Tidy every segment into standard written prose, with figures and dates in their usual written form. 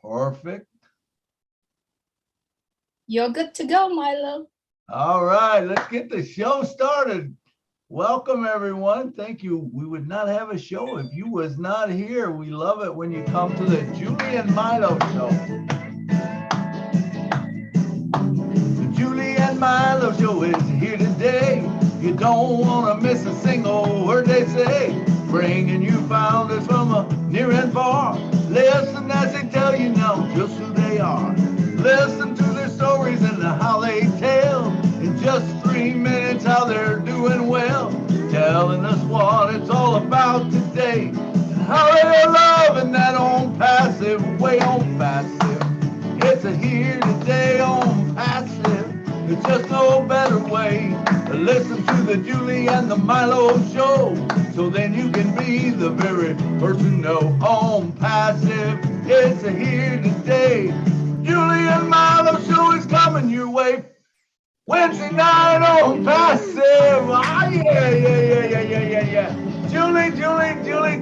Perfect. You're good to go, Milo. All right, let's get the show started. Welcome, everyone. Thank you. We would not have a show if you was not here. We love it when you come to the Julie and Milo show. The Julie and Milo show is here today. You don't want to miss a single word they say. Bringing you founders from a near and far. Listen as they tell you now just who they are. Listen to their stories and how they tell. In just 3 minutes how they're doing well. Telling us what it's all about today. And how they're loving that Onpassive way. Onpassive. It's a here today Onpassive. There's just no better way to listen to the Julie and the Milo show. So then you can be the very first to know. Onpassive, it's a here today. Julie and Milo show is coming your way. Wednesday night Onpassive. Ah, yeah. Julie,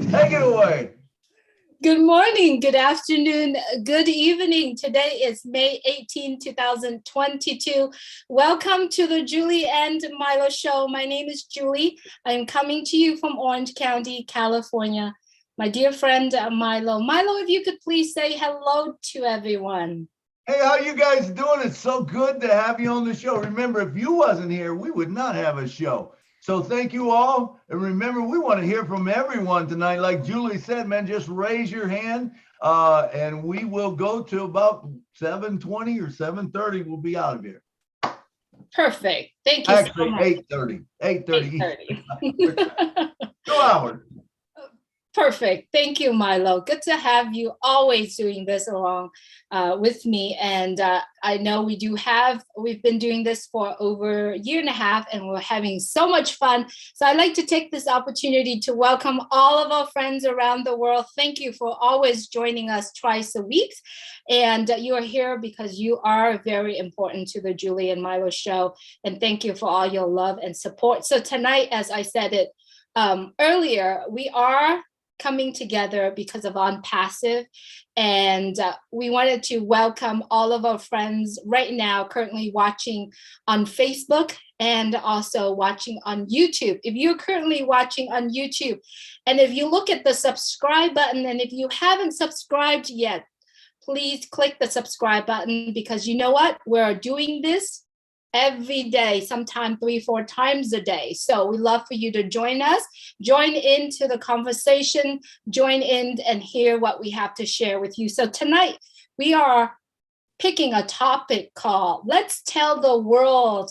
take it away. Good morning, good afternoon, good evening. Today is May 18, 2022. Welcome to the Julie and Milo show. My name is Julie. I'm coming to you from Orange County, California. My dear friend, Milo. Milo, if you could please say hello to everyone. Hey, how you guys doing? It's so good to have you on the show. Remember, if you wasn't here, we would not have a show. So thank you all. And remember, we want to hear from everyone tonight. Like Julie said, man, just raise your hand and we will go to about 7:20 or 7:30. We'll be out of here. Perfect. Thank you Actually, so much. 8:30. 8:30. 2 hours. Perfect. Thank you, Milo. Good to have you always doing this along with me. And I know we've been doing this for over a year and a half, and we're having so much fun. So I'd like to take this opportunity to welcome all of our friends around the world. Thank you for always joining us twice a week. And you are here because you are very important to the Julie and Milo show. And thank you for all your love and support. So tonight, as I said it earlier, we are coming together because of Onpassive, and we wanted to welcome all of our friends right now currently watching on Facebook and also watching on YouTube. If you're currently watching on YouTube, and if you look at the subscribe button, and if you haven't subscribed yet, please click the subscribe button, because you know what? We're doing this every day, sometimes 3-4 times a day. So we love for you to join us, join into the conversation, join in and hear what we have to share with you. So tonight we are picking a topic called Let's Tell the World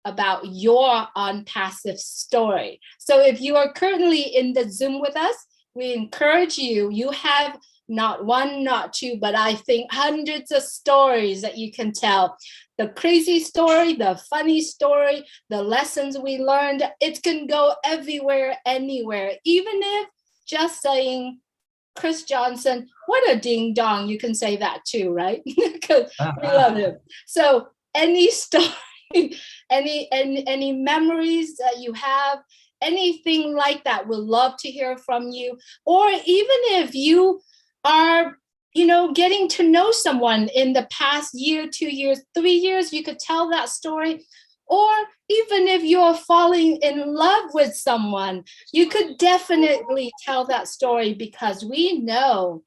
About Your Onpassive Story. So if you are currently in the Zoom with us, we encourage you have not one, not two, but I think hundreds of stories that you can tell. The crazy story, the funny story, the lessons we learned, it can go everywhere, anywhere. Even if just saying, Chris Johnson, what a ding dong, you can say that too, right? Because we love him. So any story, any memories that you have, anything like that, we'd love to hear from you. Or even if you are getting to know someone in the past year, 2 years, 3 years, you could tell that story. Or even if you're falling in love with someone, you could definitely tell that story, because we know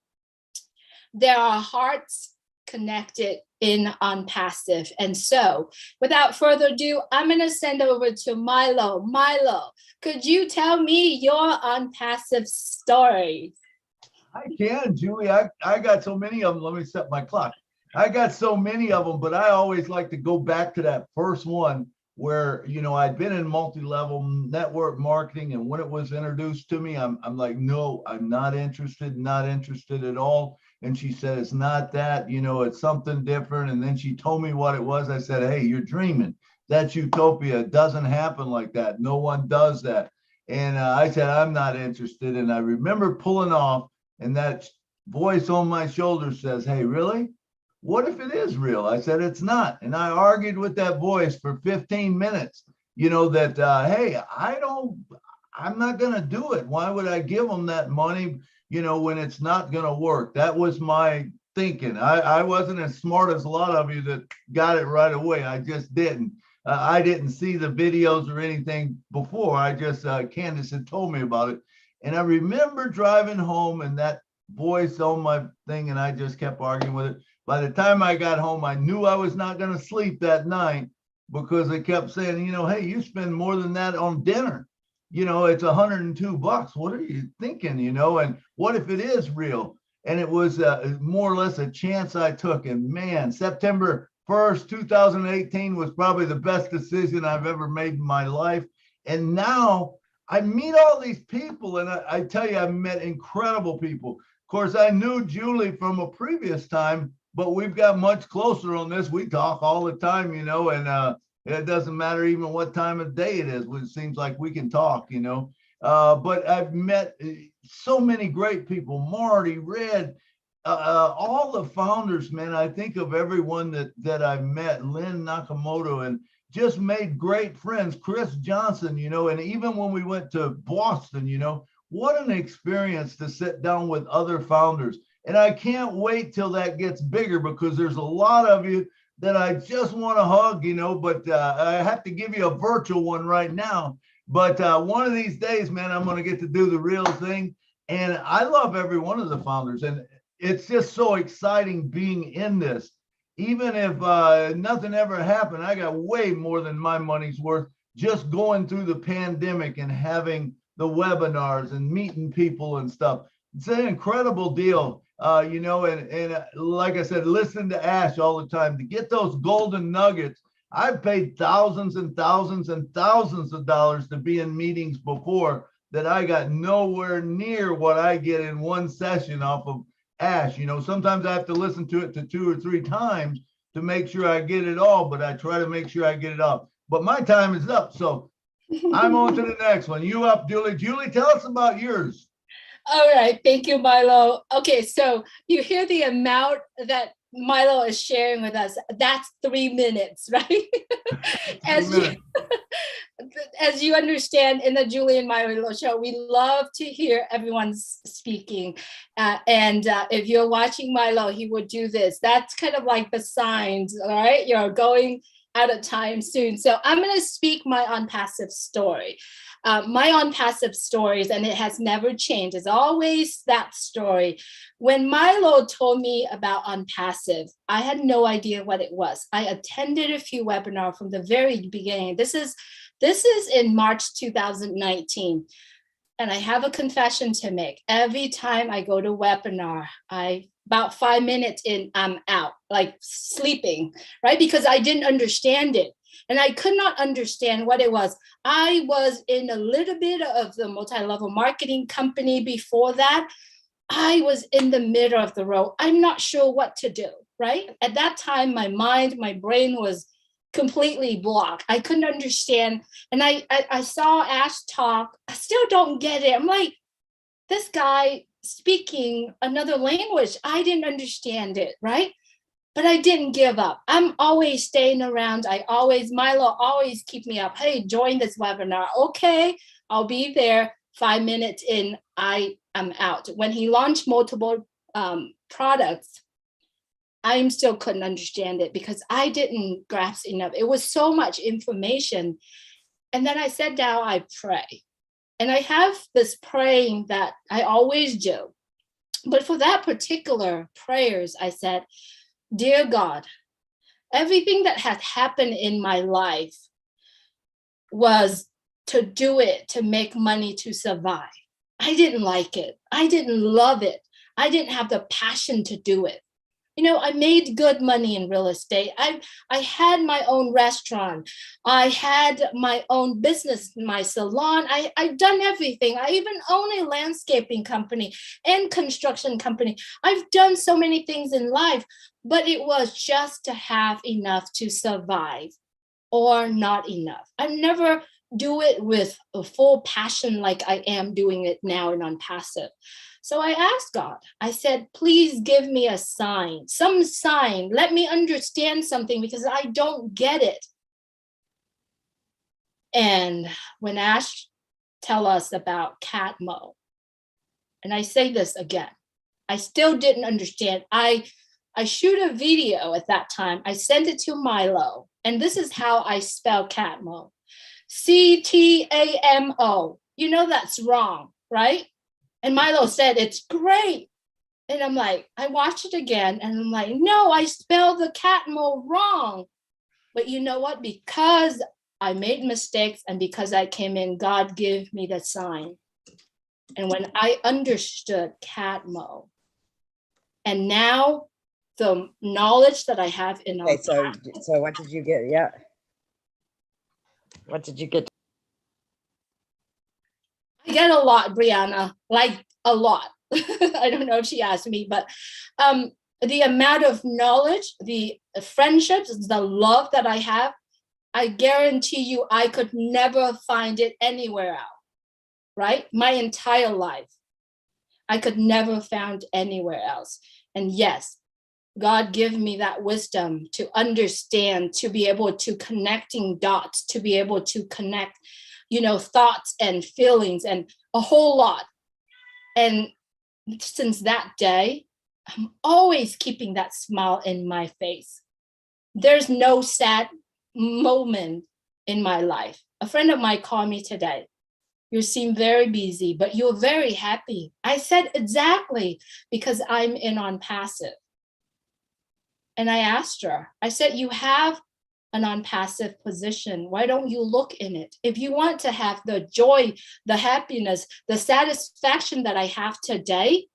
there are hearts connected in Onpassive. And so without further ado, I'm going to send over to Milo. Milo, could you tell me your Onpassive story? I can, Julie. I got so many of them. Let me set my clock. I got so many of them, but I always like to go back to that first one where, I'd been in multi-level network marketing, and when it was introduced to me, I'm like, no, I'm not interested at all. And she said, it's not that, it's something different. And then she told me what it was. I said, hey, you're dreaming. That's utopia. It doesn't happen like that. No one does that. And I said, I'm not interested. And I remember pulling off, and that voice on my shoulder says, hey, really? What if it is real? I said, it's not. And I argued with that voice for 15 minutes, hey, I'm not going to do it. Why would I give them that money, when it's not going to work? That was my thinking. I wasn't as smart as a lot of you that got it right away. I just didn't. I didn't see the videos or anything before. I just, Candace had told me about it. And I remember driving home and that voice on my thing, and I just kept arguing with it. By the time I got home, I knew I was not going to sleep that night because it kept saying, you know, hey, you spend more than that on dinner. You know, it's $102. What are you thinking, you know? And what if it is real? And it was more or less a chance I took. And man, September 1st, 2018 was probably the best decision I've ever made in my life. And now I meet all these people, and I tell you, I've met incredible people. Of course, I knew Julie from a previous time, but we've got much closer on this. We talk all the time, you know, and it doesn't matter even what time of day it is. It seems like we can talk, you know. But I've met so many great people, Marty, Red, all the founders, man. I think of everyone that I've met, Lynn Nakamoto, and just made great friends, Chris Johnson, you know, and even when we went to Boston, you know, what an experience to sit down with other founders. And I can't wait till that gets bigger because there's a lot of you that I just want to hug, you know, but I have to give you a virtual one right now. But one of these days, man, I'm going to get to do the real thing. And I love every one of the founders. And it's just so exciting being in this. Even if nothing ever happened, I got way more than my money's worth just going through the pandemic and having the webinars and meeting people and stuff. It's an incredible deal, you know, and like I said, listen to Ash all the time to get those golden nuggets. I've paid thousands and thousands and thousands of dollars to be in meetings before that I got nowhere near what I get in one session off of Ash. You know, sometimes I have to listen to it to 2 or 3 times to make sure I get it all, but I try to make sure I get it up. But my time is up, so I'm on to the next one. You up, Julie? Julie, tell us about yours. All right, thank you, Milo. Okay, so you hear the amount that Milo is sharing with us. That's 3 minutes, right? As you understand, in the Julie and Milo show, we love to hear everyone's speaking. And if you're watching Milo, he would do this. That's kind of like the signs, all right? You're going out of time soon. So I'm going to speak my Onpassive story. My Onpassive stories, and it has never changed. It's always that story. When Milo told me about Onpassive, I had no idea what it was. I attended a few webinars from the very beginning. This is in March 2019. And I have a confession to make. Every time I go to webinar, about 5 minutes in, I'm out, like sleeping, right? Because I didn't understand it. And I could not understand what it was. I was in a little bit of the multi-level marketing company before that. I was in the middle of the road. I'm not sure what to do, right? At that time, my mind, my brain was completely blocked. I couldn't understand. And I saw Ash talk. I still don't get it. I'm like, this guy speaking another language. I didn't understand it, right? But I didn't give up. I'm always staying around. Milo always keep me up. Hey, join this webinar. Okay, I'll be there. 5 minutes in, I am out. When he launched multiple products, I still couldn't understand it because I didn't grasp enough. It was so much information. And then I sat down, I pray. And I have this praying that I always do. But for that particular prayers, I said, Dear God, everything that has happened in my life was to do it, to make money, to survive. I didn't like it. I didn't love it. I didn't have the passion to do it. You know, I made good money in real estate. I had my own restaurant. I had my own business, my salon. I've done everything. I even own a landscaping company and construction company. I've done so many things in life, but it was just to have enough to survive or not enough. I never do it with a full passion like I am doing it now in Onpassive. So I asked God, I said, please give me a sign, some sign. Let me understand something because I don't get it. And when Ash tell us about Catmo, and I say this again, I still didn't understand. I I shoot a video at that time. I sent it to Milo, and this is how I spell Catmo. CTAMO. You know that's wrong, right? And Milo said, it's great. And I'm like, I watched it again, and I'm like, no, I spelled the Catmo wrong. But you know what? Because I made mistakes and because I came in, God gave me the sign. And when I understood Catmo, and now the knowledge that I have in Okay, so what did you get? Yeah. What did you get? I get a lot, Brianna, like a lot. I don't know if she asked me, but the amount of knowledge, the friendships, the love that I have, I guarantee you I could never find it anywhere else, right? My entire life, I could never find anywhere else. And yes, God give me that wisdom to understand, to be able to connecting dots, to be able to connect, thoughts and feelings and a whole lot. And since that day, I'm always keeping that smile in my face. There's no sad moment in my life. A friend of mine called me today. You seem very busy, but you're very happy. I said, exactly, because I'm in Onpassive. And I asked her, I said, you have an Onpassive position. Why don't you look in it? If you want to have the joy, the happiness, the satisfaction that I have today,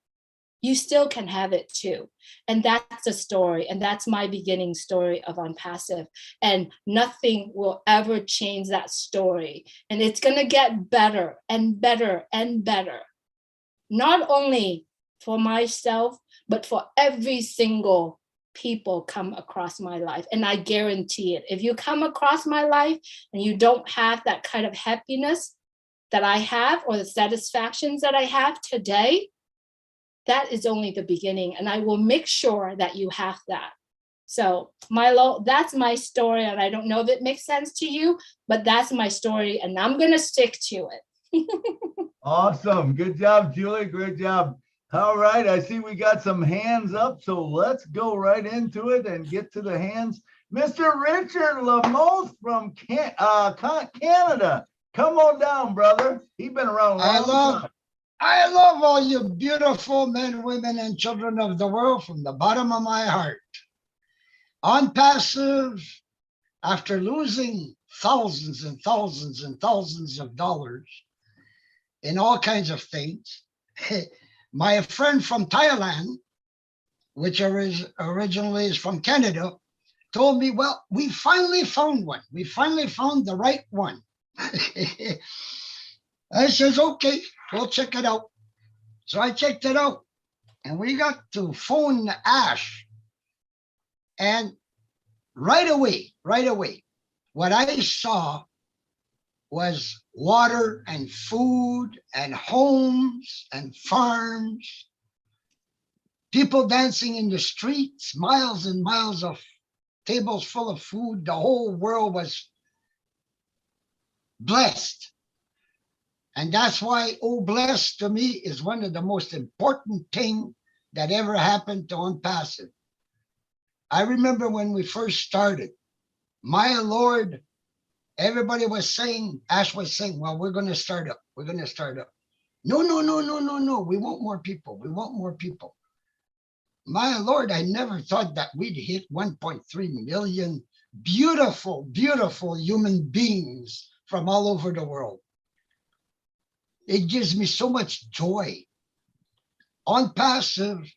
you still can have it too. And that's the story. And that's my beginning story of Onpassive. And nothing will ever change that story. And it's going to get better and better and better. Not only for myself, but for every single people come across my life. And I guarantee it. If you come across my life and you don't have that kind of happiness that I have, or the satisfactions that I have today, that is only the beginning. And I will make sure that you have that. So Milo, that's my story. And I don't know if it makes sense to you, but that's my story. And I'm going to stick to it. Awesome. Good job, Julie. Great job. All right. I see we got some hands up. So let's go right into it and get to the hands. Mr. Richard Lamoth from Canada. Come on down, brother. He's been around a long time. I love all you beautiful men, women, and children of the world from the bottom of my heart. Onpassive, after losing thousands and thousands and thousands of dollars in all kinds of things, my friend from Thailand, which originally is from Canada, told me, well, we finally found one. We finally found the right one. I says, okay, we'll check it out. So I checked it out, and we got to phone Ash. And right away, what I saw was water and food and homes and farms, people dancing in the streets, miles and miles of tables full of food. The whole world was blessed. And that's why, oh, blessed to me is one of the most important things that ever happened to Onpassive. I remember when we first started, my Lord, everybody was saying, Ash was saying, well, we're going to start up. We're going to start up. No. We want more people. We want more people. My Lord, I never thought that we'd hit 1.3 million beautiful, beautiful human beings from all over the world. It gives me so much joy. Onpassive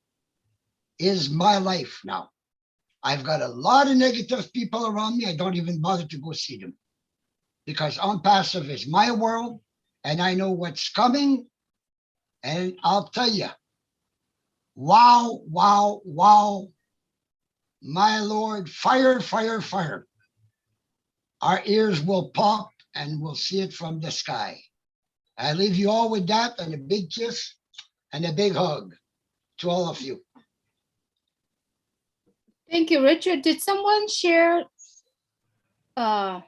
is my life now. I've got a lot of negative people around me. I don't even bother to go see them because Onpassive is my world and I know what's coming. And I'll tell you, wow. My Lord, fire. Our ears will pop and we'll see it from the sky. I leave you all with that and a big kiss and a big hug to all of you. Thank you, Richard. Did someone share the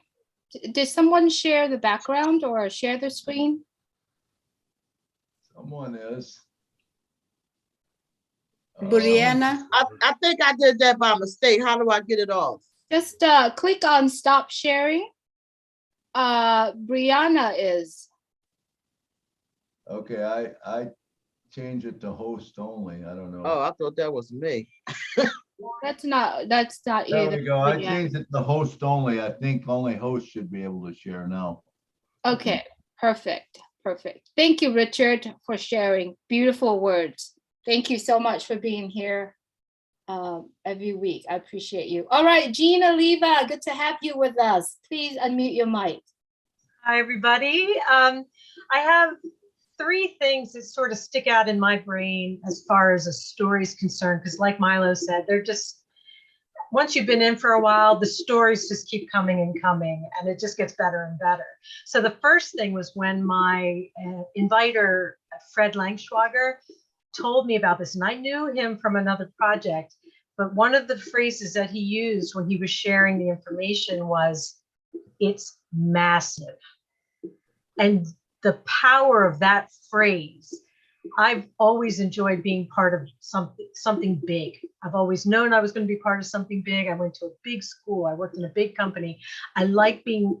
background or share the screen? Someone is. Brianna, I think I did that by mistake. How do I get it off? just click on stop sharing. Brianna is. Okay, I change it to host only. I don't know. Oh, I thought that was me. That's not There either. we go. I Brianna. changed it to host only. I think only hosts should be able to share now. Okay, perfect. Thank you, Richard, for sharing. Beautiful words. Thank you so much for being here every week. I appreciate you. All right, Gina Leva, good to have you with us. Please unmute your mic. Hi, everybody. I have three things that sort of stick out in my brain as far as a story is concerned, because like Milo said, they're just, once you've been in for a while, the stories just keep coming and coming, and it just gets better and better. So the first thing was when my inviter, Fred Langschwager, told me about this, and I knew him from another project, but one of the phrases that he used when he was sharing the information was, "It's massive." And the power of that phrase, I've always enjoyed being part of something big. I've always known I was going to be part of something big. I went to a big school. I worked in a big company. I like being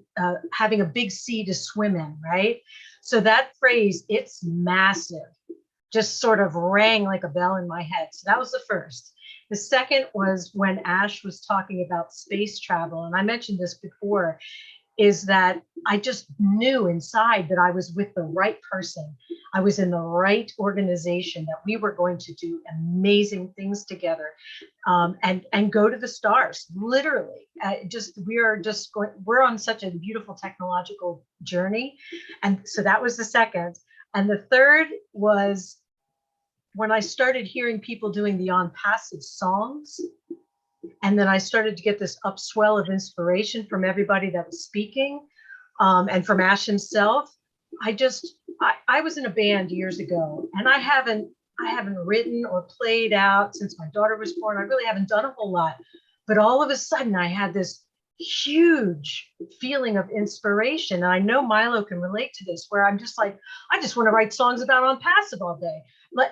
having a big sea to swim in, right? So that phrase, "it's massive," just sort of rang like a bell in my head. So that was the first. The second was when Ash was talking about space travel, and I mentioned this before, is that I just knew inside that I was with the right person. I was in the right organization, that we were going to do amazing things together, and go to the stars, literally. We're on such a beautiful technological journey. And so that was the second. And the third was when I started hearing people doing the Onpassive songs. And then I started to get this upswell of inspiration from everybody that was speaking, and from Ash himself. I was in a band years ago, and I haven't written or played out since my daughter was born. I really haven't done a whole lot. But all of a sudden, I had this huge feeling of inspiration. And I know Milo can relate to this, where I'm just like, I just want to write songs about Onpassive all day.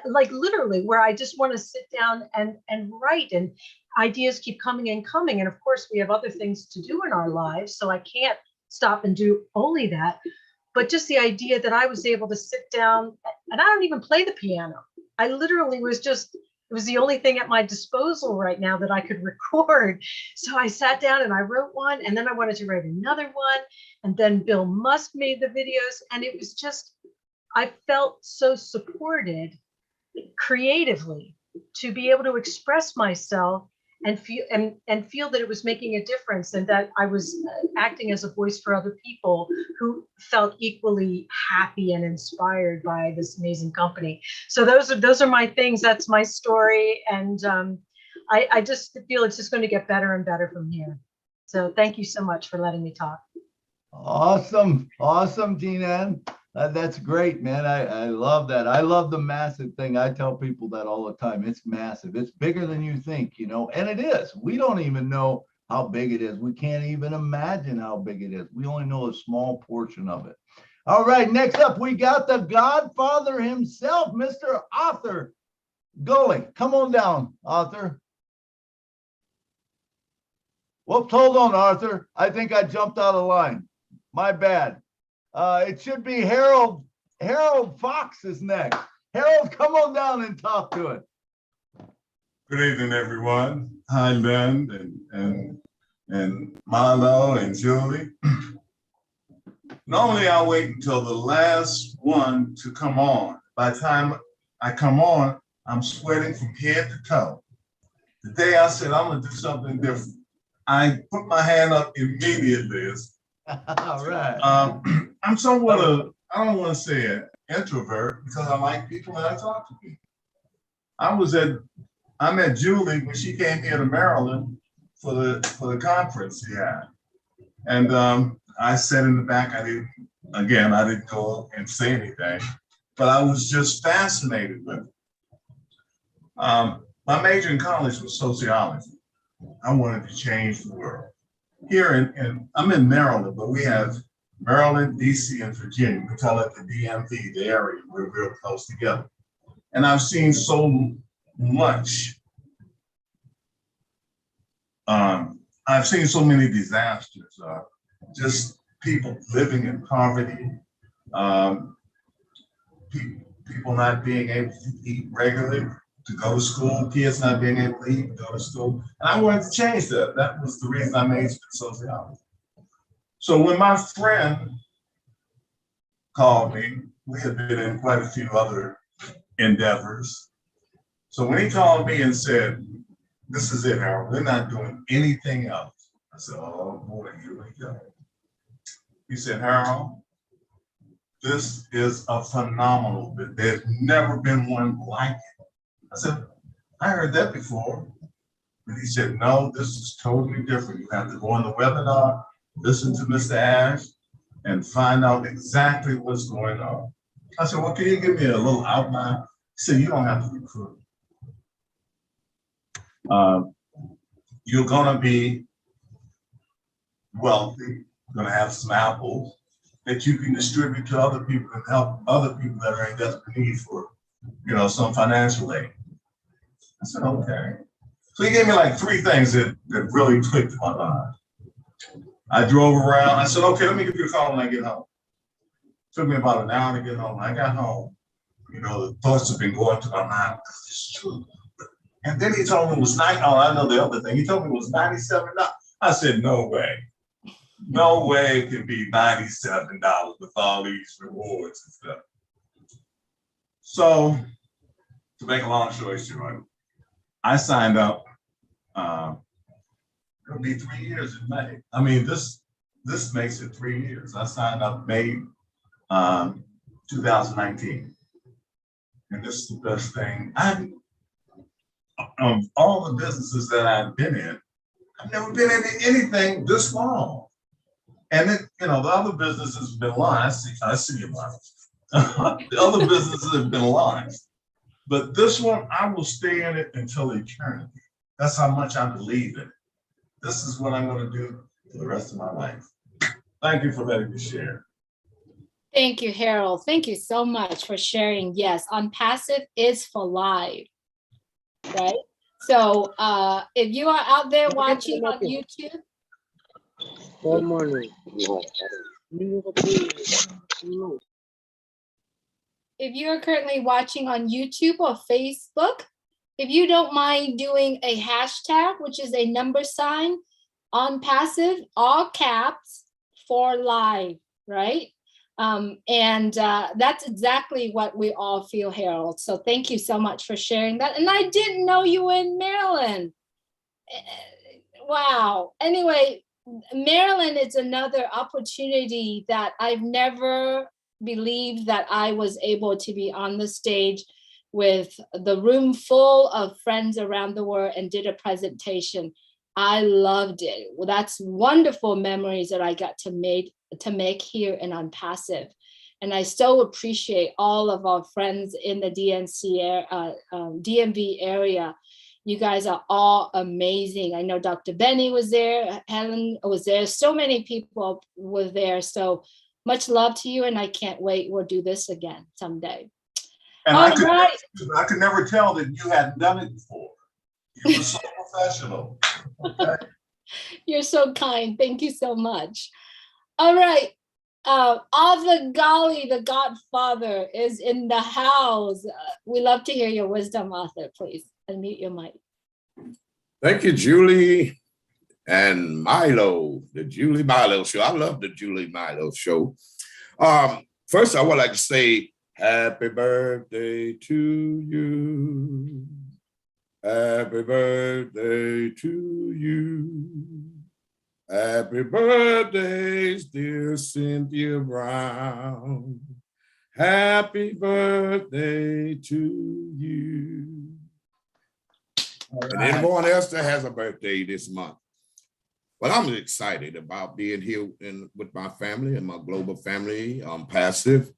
Like literally, where I just want to sit down and write, and ideas keep coming and coming. And of course, we have other things to do in our lives, so I can't stop and do only that. But just the idea that I was able to sit down, and I don't even play the piano. I literally it was the only thing at my disposal right now that I could record. So I sat down and I wrote one, and then I wanted to write another one. And then Bill Musk made the videos, and it was just, I felt so supported creatively to be able to express myself and feel that it was making a difference, and that I was acting as a voice for other people who felt equally happy and inspired by this amazing company. So those are my things. That's my story, and I just feel it's just going to get better and better from here. So thank you so much for letting me talk. Awesome, Gina. That's great, man. I love that. I love the massive thing. I tell people that all the time. It's massive. It's bigger than you think, and it is. We don't even know how big it is. We can't even imagine how big it is. We only know a small portion of it. All right, next up, we got the Godfather himself, Mr. Arthur Gully. Come on down, Arthur. Whoops, hold on, Arthur. I think I jumped out of line. My bad. It should be Harold. Harold Fox is next. Harold, come on down and talk to it. Good evening, everyone. Hi, Lynn and Milo and Julie. Normally, I wait until the last one to come on. By the time I come on, I'm sweating from head to toe. The day I said I'm going to do something different, I put my hand up immediately. All right. I'm somewhat I don't want to say an introvert, because I like people and I talk to people. I met Julie when she came here to Maryland for the conference she had. And I sat in the back. I didn't go and say anything, but I was just fascinated with it. My major in college was sociology. I wanted to change the world. Here I'm in Maryland, but we have Maryland, DC, and Virginia. We call it the DMV, the area. We're real close together. And I've seen so much. I've seen so many disasters, just people living in poverty, people not being able to eat regularly, to go to school, kids not being able to eat, go to school. And I wanted to change that. That was the reason I majored in sociology. So when my friend called me, we had been in quite a few other endeavors. So when he called me and said, "This is it, Harold, we're not doing anything else," I said, "Oh boy, here we go." He said, "Harold, this is a phenomenal bit. There's never been one like it." I said, "I heard that before." But he said, "No, this is totally different. You have to go on the webinar, listen to Mr. Ash, and find out exactly what's going on." I said, "Well, can you give me a little outline?" He said, "You don't have to recruit. You're gonna be wealthy, gonna have some apples that you can distribute to other people and help other people that are in desperate need for, some financial aid." I said, "Okay." So he gave me like three things that really clicked in my mind. I drove around. I said, "Okay, let me give you a call when I get home." Took me about an hour to get home. When I got home, the thoughts have been going to my mind. This is true. And then he told me it was I know the other thing. He told me it was $97. I said, "No way. No way it can be $97 with all these rewards and stuff." So to make a long story short, I signed up. It'll be 3 years in May. I mean, this makes it 3 years. I signed up May 2019. And this is the best thing. Of all the businesses that I've been in, I've never been in anything this long. And the other businesses have been launched. I see you, Milo. The other businesses have been launched. But this one, I will stay in it until eternity. That's how much I believe in it. This is what I'm going to do for the rest of my life. Thank you for letting me share. Thank you, Harold. Thank you so much for sharing. Yes, Onpassive is for life, right? So if you are out there watching on YouTube. Good morning. If you are currently watching on YouTube or Facebook, if you don't mind doing a hashtag, which is a number sign, Onpassive, all caps, for live, right? And that's exactly what we all feel, Harold. So thank you so much for sharing that. And I didn't know you were in Maryland. Wow. Anyway, Maryland is another opportunity that I've never believed that I was able to be on the stage with the room full of friends around the world and did a presentation. I loved it. Well, that's wonderful memories that I got to make here in Onpassive. And I so appreciate all of our friends in the DMV area. You guys are all amazing. I know Dr. Benny was there, Helen was there, so many people were there. So much love to you, and I can't wait. We'll do this again someday. And I could never tell that you hadn't done it before. You were so professional. Okay. You're so kind. Thank you so much. All right. Arthur Golly, the Godfather, is in the house. We love to hear your wisdom, Arthur. Please unmute your mic. Thank you, Julie and Milo, the Julie Milo Show. I love the Julie Milo Show. First, I would like to say happy birthday to you. Happy birthday to you. Happy birthday, dear Cynthia Brown. Happy birthday to you. And anyone else that has a birthday this month. Well, I'm excited about being here with my family and my global family. I'm passive.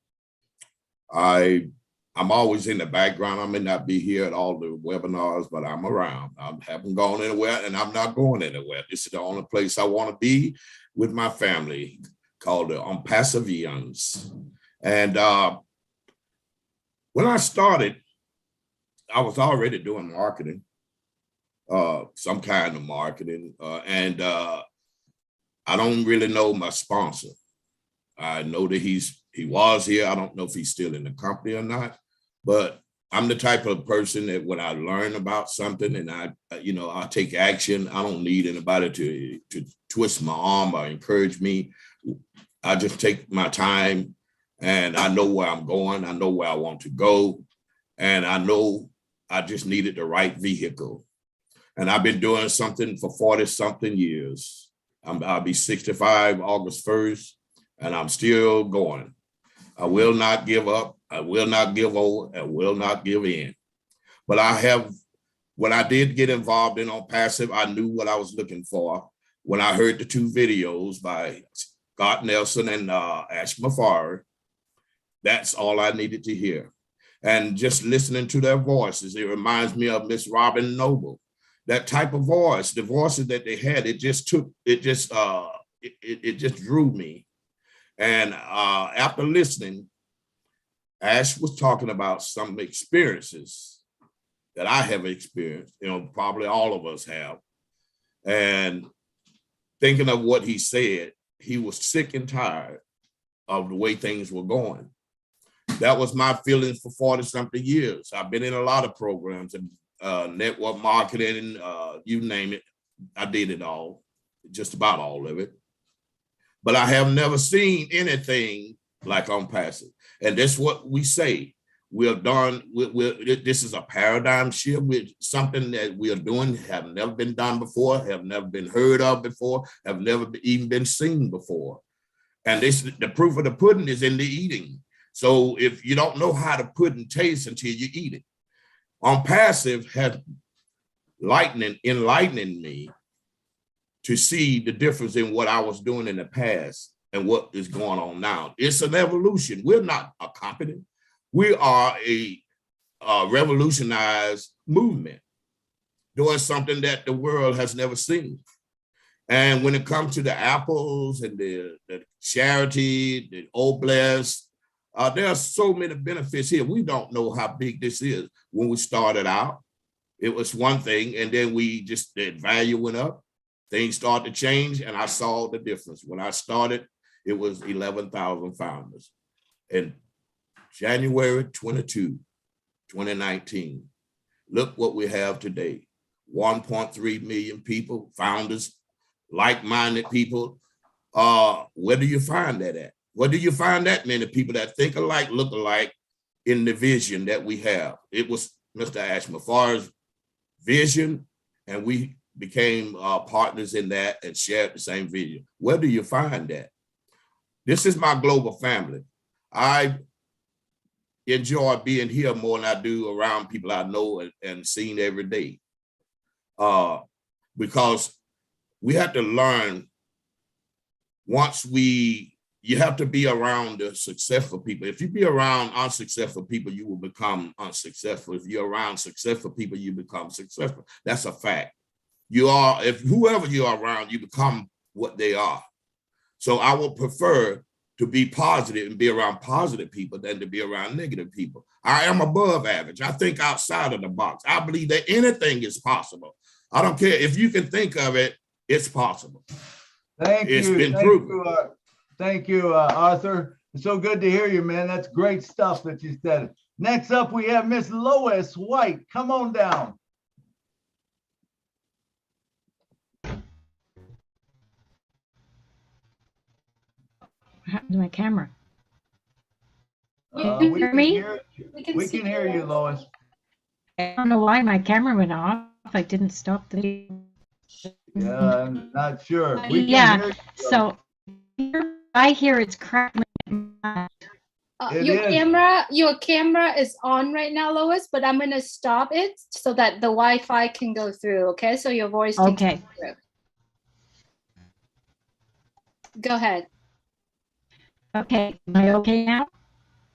I'm always in the background. I may not be here at all the webinars, but I'm around. I haven't gone anywhere, and I'm not going anywhere. This is the only place I want to be with my family, called the Onpassivians. And when I started I was already doing marketing, some kind of marketing, and I don't really know my sponsor. I know that he was here. I don't know if he's still in the company or not, but I'm the type of person that when I learn about something and I take action, I don't need anybody to twist my arm or encourage me. I just take my time and I know where I'm going. I know where I want to go. And I know I just needed the right vehicle. And I've been doing something for 40 something years. I'll be 65 August 1st, and I'm still going. I will not give up. I will not give over. I will not give in. But when I did get involved in Onpassive, I knew what I was looking for. When I heard the 2 videos by Scott Nelson and Ash Mafari, that's all I needed to hear. And just listening to their voices, it reminds me of Miss Robin Noble. That type of voice, the voices that they had, it just drew me. And after listening, Ash was talking about some experiences that I have experienced, probably all of us have. And thinking of what he said, he was sick and tired of the way things were going. That was my feelings for 40 something years. I've been in a lot of programs and network marketing, you name it. I did it all, just about all of it. But I have never seen anything like Onpassive. And that's what we say. We're done. This is a paradigm shift with something that we are doing, have never been done before, have never been heard of before, have never even been seen before. And the proof of the pudding is in the eating. So if you don't know how the pudding tastes until you eat it. Onpassive had enlightening me to see the difference in what I was doing in the past and what is going on now. It's an evolution. We're not a company. We are a revolutionized movement doing something that the world has never seen. And when it comes to the apples and the charity, the oblast, there are so many benefits here. We don't know how big this is. When we started out, it was one thing, and then the value went up. Things started to change, and I saw the difference. When I started, it was 11,000 founders. In January 22, 2019, look what we have today. 1.3 million people, founders, like-minded people. Where do you find that at? Where do you find that many people that think alike, look alike in the vision that we have? It was Mr. Ash Mafari's vision, and we became partners in that and shared the same vision. Where do you find that? This is my global family. I enjoy being here more than I do around people I know and seen every day. Because we have to learn you have to be around the successful people. If you be around unsuccessful people, you will become unsuccessful. If you're around successful people, you become successful. That's a fact. If whoever you are around, you become what they are. So I would prefer to be positive and be around positive people than to be around negative people. I am above average. I think outside of the box. I believe that anything is possible. I don't care if you can think of it, it's possible. It's been proven. Thank you, Arthur. It's so good to hear you, man. That's great stuff that you said. Next up, we have Miss Lois White. Come on down. What happened to my camera? Can you hear me? We can hear you, Lois. I don't know why my camera went off. I didn't stop the video. Yeah, I'm not sure. We can Yeah, hear you. so I hear it's crackling. Your camera is on right now, Lois, but I'm gonna stop it so that the Wi-Fi can go through. Okay, so your voice can go through. Go ahead. Okay, am I okay now?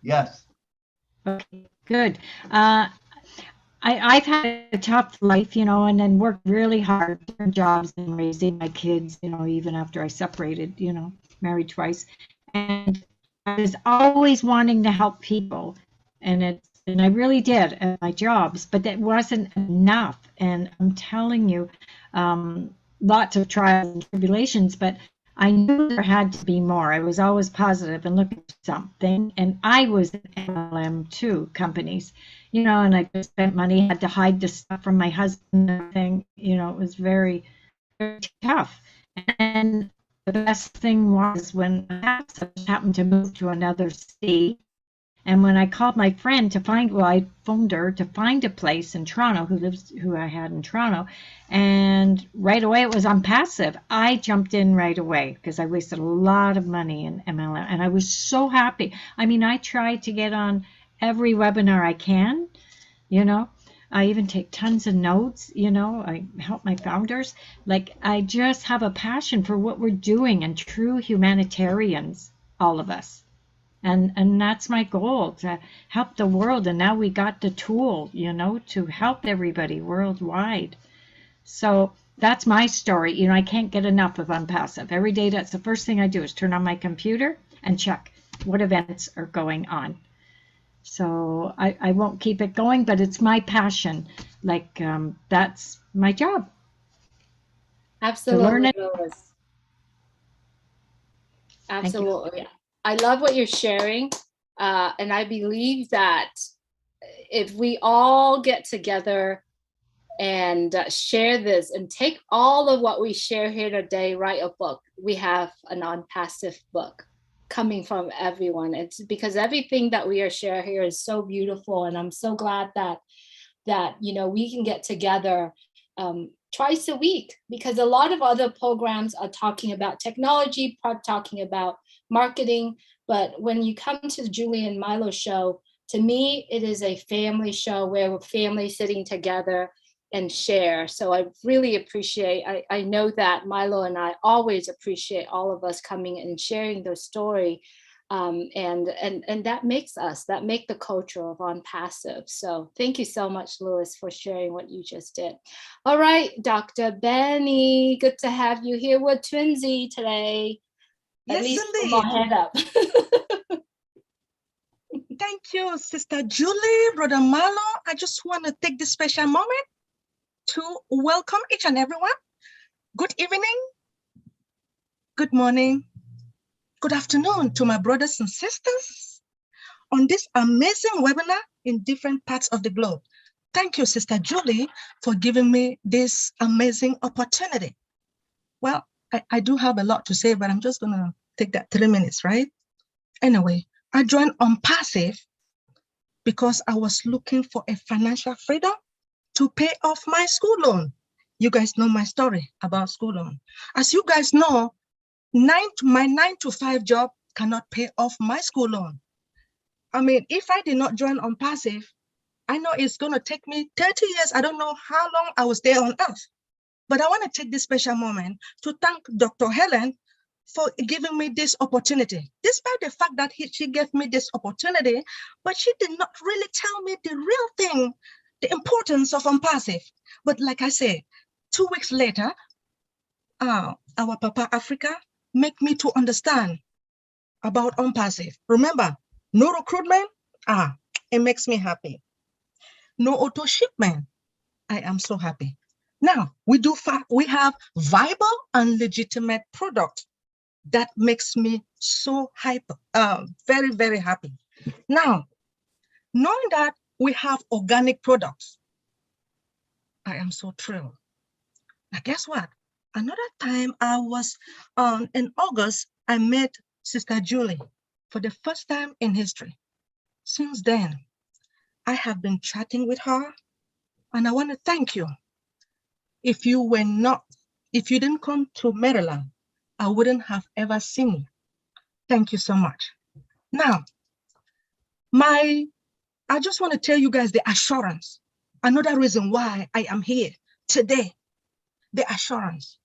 Yes. Okay, good. I've had a tough life, and then worked really hard, different jobs and raising my kids, even after I separated, married twice. And I was always wanting to help people. And it's and I really did at my jobs, but that wasn't enough. And I'm telling you, lots of trials and tribulations, but I knew there had to be more. I was always positive and looking for something. And I was in MLM too, companies, you know, and I just spent money, had to hide the stuff from my husband and everything. You know, it was very, very tough. And the best thing was when I happened to move to another state. And when I called my friend to find, well, I phoned her to find a place in Toronto, who I had in Toronto, and right away it was Onpassive. I jumped in right away because I wasted a lot of money in MLM, and I was so happy. I mean, I try to get on every webinar I can, you know. I even take tons of notes, you know. I help my founders. Like, I just have a passion for what we're doing, and true humanitarians, all of us. And that's my goal, to help the world. And now we got the tool, you know, to help everybody worldwide. So that's my story. You know, I can't get enough of Onpassive. Every day, that's the first thing I do is turn on my computer and check what events are going on. So I won't keep it going, but it's my passion. Like, that's my job. Absolutely, To learn it. Lois. Absolutely. I love what you're sharing. And I believe that if we all get together and share this and take all of what we share here today, write a book, we have an Onpassive book coming from everyone. It's because everything that we are sharing here is so beautiful. And I'm so glad that you know, we can get together twice a week, because a lot of other programs are talking about technology, talking about marketing. But when you come to the Julie and Milo show, to me, it is a family show where we're family sitting together and share. So I really appreciate, I know that Milo and I always appreciate all of us coming and sharing their story. And that makes us, that make the culture of Onpassive. So thank you so much, Louis, for sharing what you just did. All right, Dr. Benny, good to have you here with Twinsy today. At Yes, least put indeed. my head up. Thank you, Sister Julie, Brother Milo. I just want to take this special moment to welcome each and everyone. Good evening, good morning, good afternoon to my brothers and sisters on this amazing webinar in different parts of the globe. Thank you, Sister Julie, for giving me this amazing opportunity. Well, I do have a lot to say, but I'm just going to take that 3 minutes, right? Anyway, I joined Onpassive because I was looking for a financial freedom to pay off my school loan. You guys know my story about school loan. As you guys know, my 9-to-5 job cannot pay off my school loan. I mean, if I did not join Onpassive, I know it's going to take me 30 years. I don't know how long I will stay on earth. But I want to take this special moment to thank Dr. Helen for giving me this opportunity. Despite the fact that she gave me this opportunity, but she did not really tell me the real thing, the importance of Onpassive. But like I say, 2 weeks later, our Papa Africa make me to understand about Onpassive. Remember, no recruitment, it makes me happy. No auto shipment, I am so happy. Now, we have viable and legitimate product that makes me so hyper, very, very happy. Now, knowing that we have organic products, I am so thrilled. Now, guess what? Another time I was in August, I met Sister Julie for the first time in history. Since then, I have been chatting with her, and I want to thank you. If you didn't come to Maryland, I wouldn't have ever seen you. Thank you so much. Now, I just want to tell you guys the assurance. Another reason why I am here today, the assurance.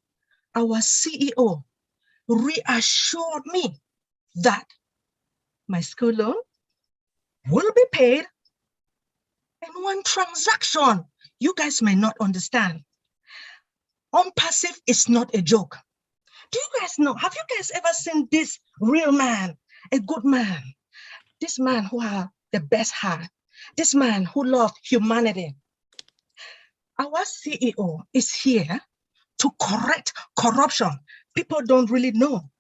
Our CEO reassured me that my school loan will be paid in one transaction. You guys may not understand. Onpassive is not a joke. Do you guys know, have you guys ever seen this real man, a good man? This man who has the best heart. This man who loved humanity. Our CEO is here to correct corruption. People don't really know.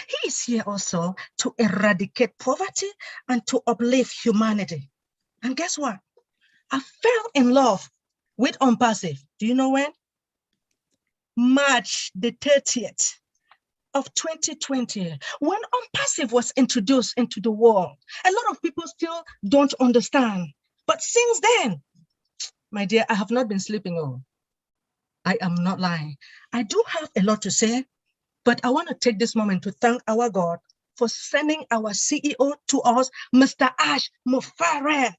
He is here also to eradicate poverty and to uplift humanity. And guess what? I fell in love with Onpassive. Do you know when? March the 30th of 2020, when Onpassive was introduced into the world. A lot of people still don't understand. But since then, my dear, I have not been sleeping on. I am not lying. I do have a lot to say, but I want to take this moment to thank our God for sending our CEO to us, Mr. Ash Mufareh.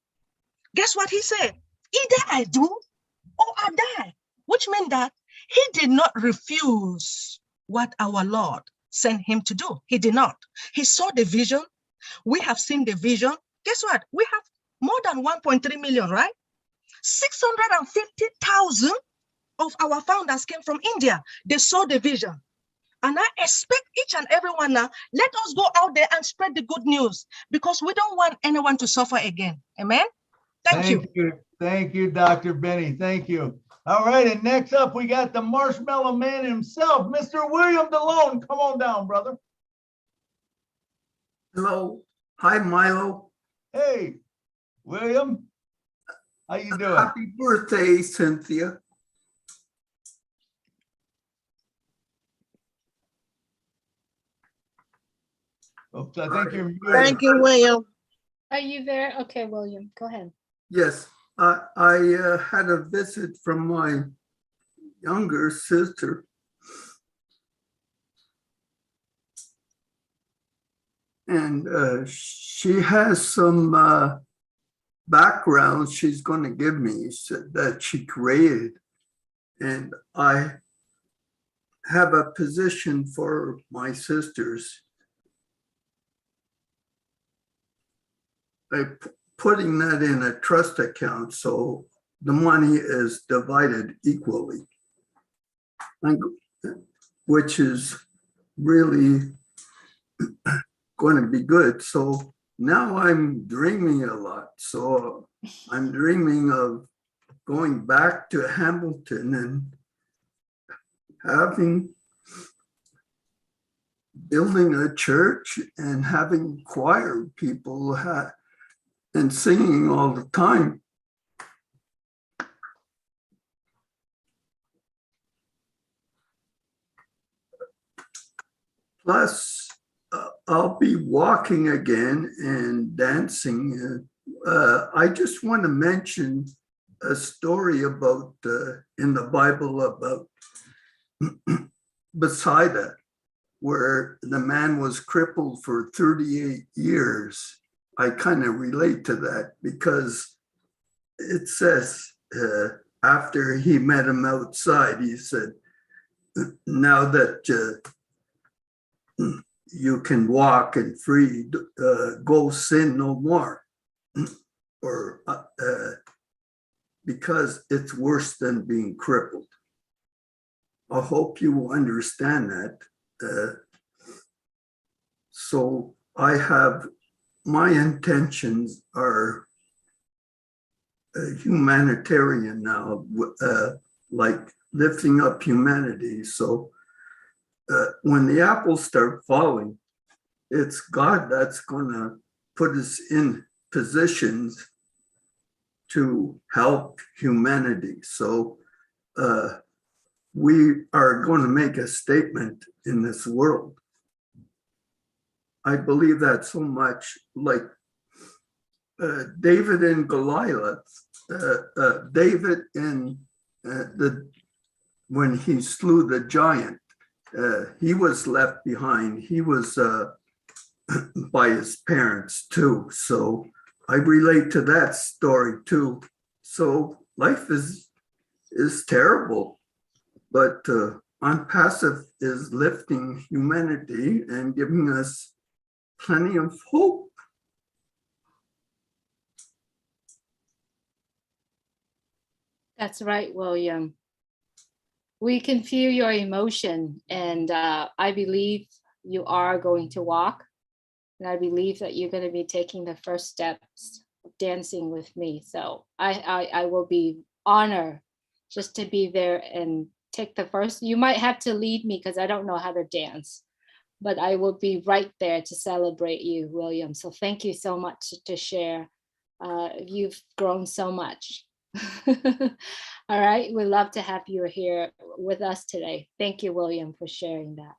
Guess what he said? Either I do or I die, which meant that he did not refuse what our Lord sent him to do. He did not. He saw the vision. We have seen the vision. Guess what? We have more than 1.3 million, right? 650,000 of our founders came from India. They saw the vision. And I expect each and every one now, let us go out there and spread the good news, because we don't want anyone to suffer again. Amen? Thank you. Thank you, Dr. Benny. Thank you. All right, and next up, we got the Marshmallow Man himself, Mr. William DeLone. Come on down, brother. Hello. Hi, Milo. Hey, William. How you doing? Happy birthday, Cynthia. Oops, I think you're muted. Thank you, William. Are you there? Okay, William, go ahead. Yes, I had a visit from my younger sister. And she has some background she's going to give me that she created. And I have a position for my sisters. By putting that in a trust account, so the money is divided equally, which is really going to be good. So now I'm dreaming a lot. So I'm dreaming of going back to Hamilton and building a church and having choir people and singing all the time. Plus, I'll be walking again and dancing. I just want to mention a story about in the Bible about Bethsaida, where the man was crippled for 38 years. I kind of relate to that because it says after he met him outside, he said, now that you can walk and free, go sin no more. Or because it's worse than being crippled. I hope you understand that. So I have, my intentions are humanitarian now, like lifting up humanity. So when the apples start falling, it's God that's going to put us in positions to help humanity. So we are going to make a statement in this world. I believe that so much, like David and Goliath, David in when he slew the giant, he was left behind. He was by his parents too. So I relate to that story too. So life is terrible, but Onpassive is lifting humanity and giving us plenty of hope. That's right, William. We can feel your emotion, and I believe you are going to walk. And I believe that you're going to be taking the first steps of dancing with me. So I will be honored just to be there and take the first. You might have to lead me because I don't know how to dance, but I will be right there to celebrate you, William. So thank you so much to share. You've grown so much. All right, we'd love to have you here with us today. Thank you, William, for sharing that.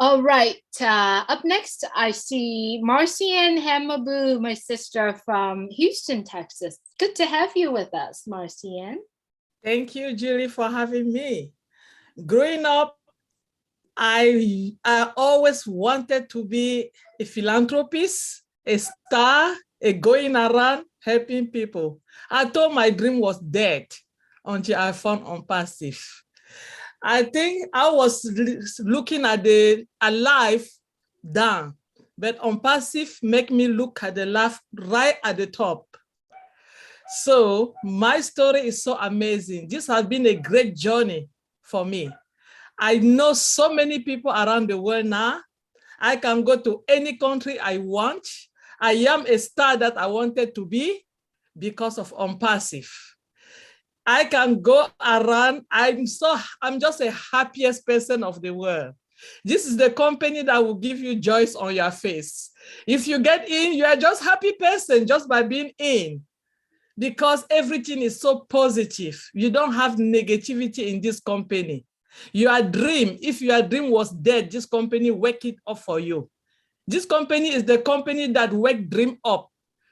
All right, up next, I see Marcian Hamabu, my sister from Houston, Texas. Good to have you with us, Marcian. Thank you, Julie, for having me. Growing up, I always wanted to be a philanthropist, a star, a going around helping people. I thought my dream was dead until I found Onpassive. I think I was looking at the alive down, but Onpassive make me look at the life right at the top. So my story is so amazing. This has been a great journey for me. I know so many people around the world now. I can go to any country I want. I am a star that I wanted to be because of Onpassive. I can go around. I'm just a happiest person of the world. This is the company that will give you joy on your face. If you get in, you are just happy person just by being in, because everything is so positive. You don't have negativity in this company. Your dream, if your dream was dead, this company wake it up for you. This company is the company that wake dream up.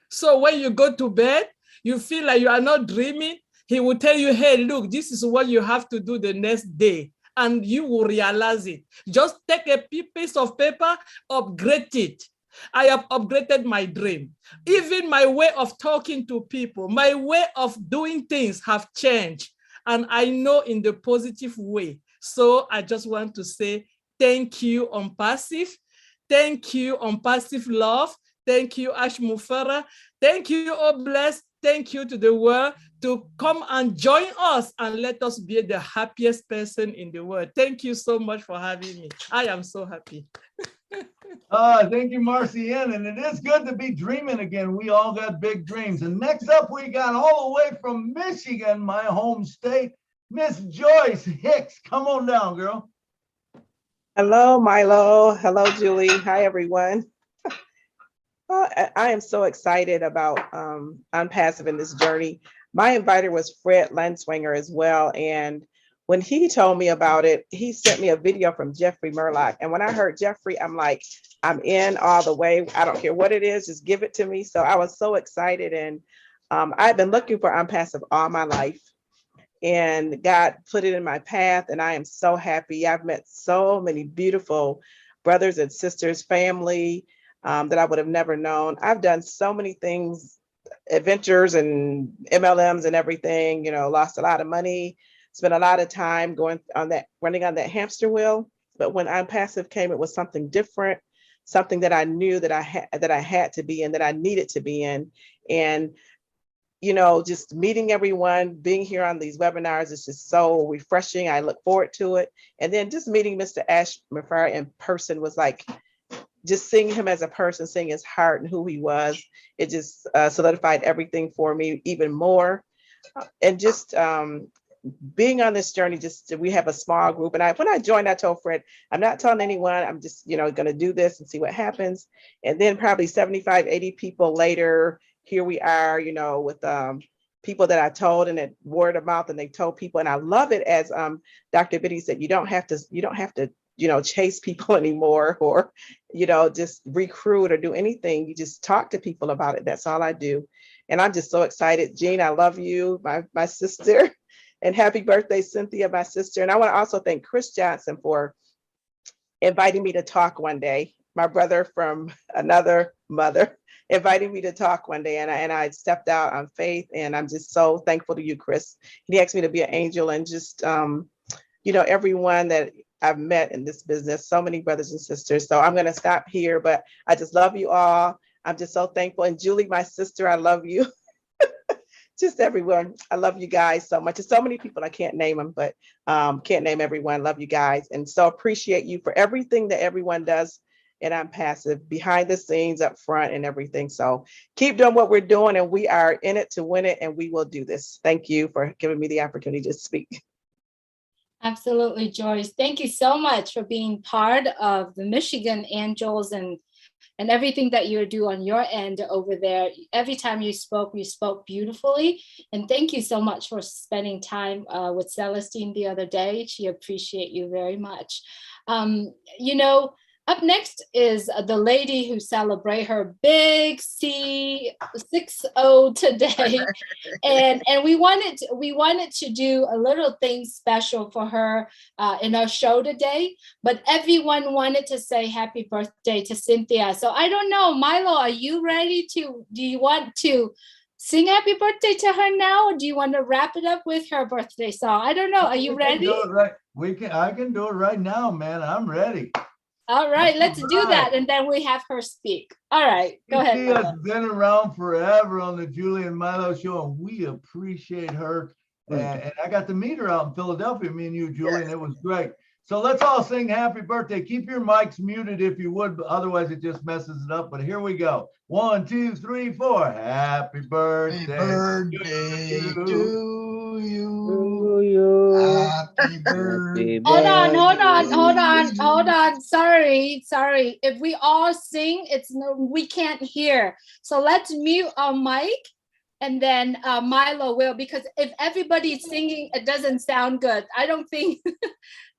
So when you go to bed, you feel like you are not dreaming. He will tell you, hey, look, this is what you have to do the next day. And you will realize it. Just take a piece of paper, upgrade it. I have upgraded my dream. Even my way of talking to people, my way of doing things have changed. And I know in the positive way. So I just want to say thank you, Onpassive. Thank you, Onpassive Love. Thank you, Ash Mufara. Thank you, Oh Bless. Thank you to the world to come and join us and let us be the happiest person in the world. Thank you so much for having me. I am so happy. Thank you, Marcian. And it is good to be dreaming again. We all got big dreams. And next up, we got all the way from Michigan, my home state, Miss Joyce Hicks. Come on down, girl. Hello, Milo. Hello, Julie. Hi, everyone. I am so excited about Onpassive in this journey. My inviter was Fred Lenswinger as well. And when he told me about it, he sent me a video from Jeffrey Murlock. And when I heard Jeffrey, I'm like, I'm in all the way. I don't care what it is, just give it to me. So I was so excited. And I've been looking for Onpassive all my life. And God put it in my path, and I am so happy. I've met so many beautiful brothers and sisters, family that I would have never known. I've done so many things, adventures and MLMs and everything, you know, lost a lot of money, spent a lot of time running on that hamster wheel. But when Onpassive came, it was something different, something that I knew that I had to be in, that I needed to be in. And you know, just meeting everyone, being here on these webinars is just so refreshing. I look forward to it. And then just meeting Mr. Ash Mufara in person was like, just seeing him as a person, seeing his heart and who he was, it just solidified everything for me even more. And just being on this journey, we have a small group. And when I joined, I told Fred, I'm not telling anyone, I'm just, you know, going to do this and see what happens. And then probably 75, 80 people later, here we are, you know, with people that I told, and it word of mouth, and they told people. And I love it, as Dr. Biddy said, you don't have to, you know, chase people anymore, or, you know, just recruit or do anything. You just talk to people about it. That's all I do. And I'm just so excited. Jean, I love you, my sister. And happy birthday, Cynthia, my sister. And I want to also thank Chris Johnson for inviting me to talk one day. My brother from another mother invited me to talk one day, and I stepped out on faith, and I'm just so thankful to you, Chris. He asked me to be an angel, and just, you know, everyone that I've met in this business, so many brothers and sisters. So I'm going to stop here, but I just love you all. I'm just so thankful. And Julie, my sister, I love you. Just everyone. I love you guys so much. There's so many people, I can't name them, but can't name everyone. Love you guys. And so appreciate you for everything that everyone does and Onpassive, behind the scenes, up front, and everything. So keep doing what we're doing, and we are in it to win it, and we will do this. Thank you for giving me the opportunity to speak. Absolutely, Joyce. Thank you so much for being part of the Michigan Angels and everything that you do on your end over there. Every time you spoke beautifully. And thank you so much for spending time with Celestine the other day. She appreciate you very much. You know, up next is the lady who celebrate her big C60 today. and we wanted to do a little thing special for her in our show today, but everyone wanted to say happy birthday to Cynthia. So I don't know, Milo, are you ready do you want to sing happy birthday to her now, or do you want to wrap it up with her birthday song? I don't know. Are you ready? I can do it right now, man. I'm ready. All right, let's do that, and then we have her speak. All right, go ahead. Cynthia's been around forever on the Julie and Milo show, and we appreciate her. And I got to meet her out in Philadelphia, me and you, Julie, and it was great. So let's all sing happy birthday. Keep your mics muted if you would, but otherwise it just messes it up. But here we go. 1, 2, 3, 4. Happy birthday, to you. Happy birthday. Hold on. Sorry. If we all sing, we can't hear. So let's mute our mic, and then Milo will, because if everybody's singing, it doesn't sound good. I don't think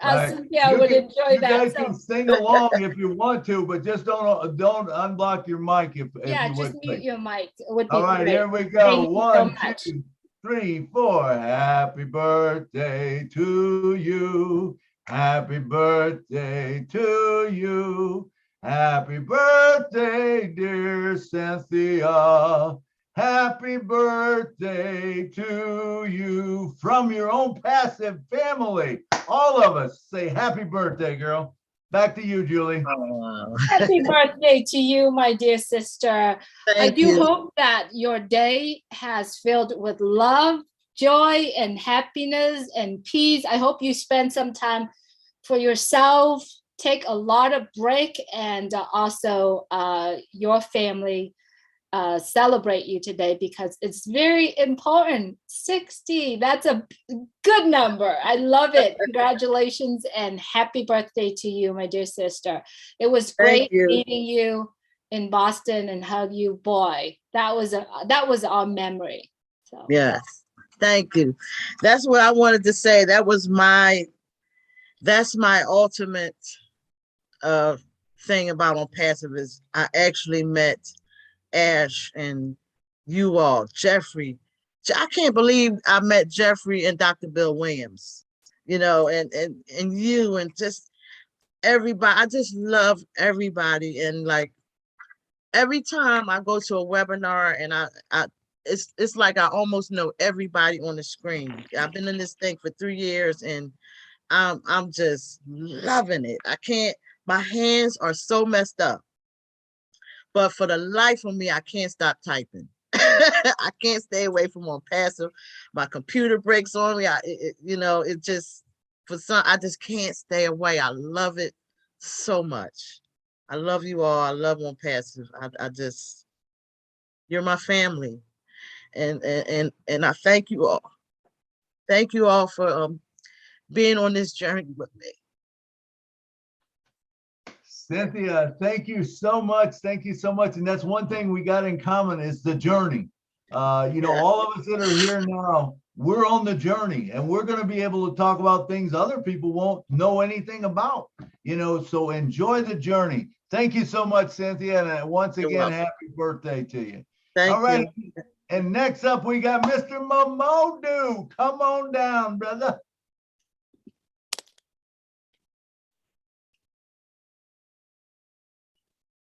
Cynthia would enjoy that. You guys can sing along if you want to, but just don't unblock your mic if you just would. mute your mic. It would be all right, great. here we go. Thank 1, you so 2, 3, 4. Happy birthday to you. Happy birthday to you. Happy birthday, dear Cynthia. Happy birthday to you from your Onpassive family. All of us say happy birthday, girl. Back to you, Julie. Happy birthday to you, my dear sister. I do you. hope that your day has filled with love, joy, and happiness and peace. I hope you spend some time for yourself, take a lot of break, and also your family celebrate you today, because it's very important. 60, that's a good number. I love it. Congratulations and happy birthday to you, my dear sister. It was great meeting you in Boston and hug you. Boy, that was our memory. So yes, thank you. That's what I wanted to say. That's my ultimate thing about Onpassive is I actually met Ash and you all, Jeffrey. I can't believe I met Jeffrey and Dr. Bill Williams, you know, and you and just everybody. I just love everybody. And like every time I go to a webinar and it's like I almost know everybody on the screen. I've been in this thing for 3 years and I'm just loving it. My hands are so messed up. But for the life of me, I can't stop typing. I can't stay away from Onpassive. My computer breaks on me. I just can't stay away. I love it so much. I love you all. I love Onpassive. You're my family. And I thank you all. Thank you all for being on this journey with me. Cynthia, thank you so much. Thank you so much. And that's one thing we got in common is the journey. All of us that are here now, we're on the journey, and we're going to be able to talk about things other people won't know anything about, so enjoy the journey. Thank you so much, Cynthia. And once again, happy birthday to you. Thank All right. you. And next up, we got Mr. Momodu. Come on down, brother.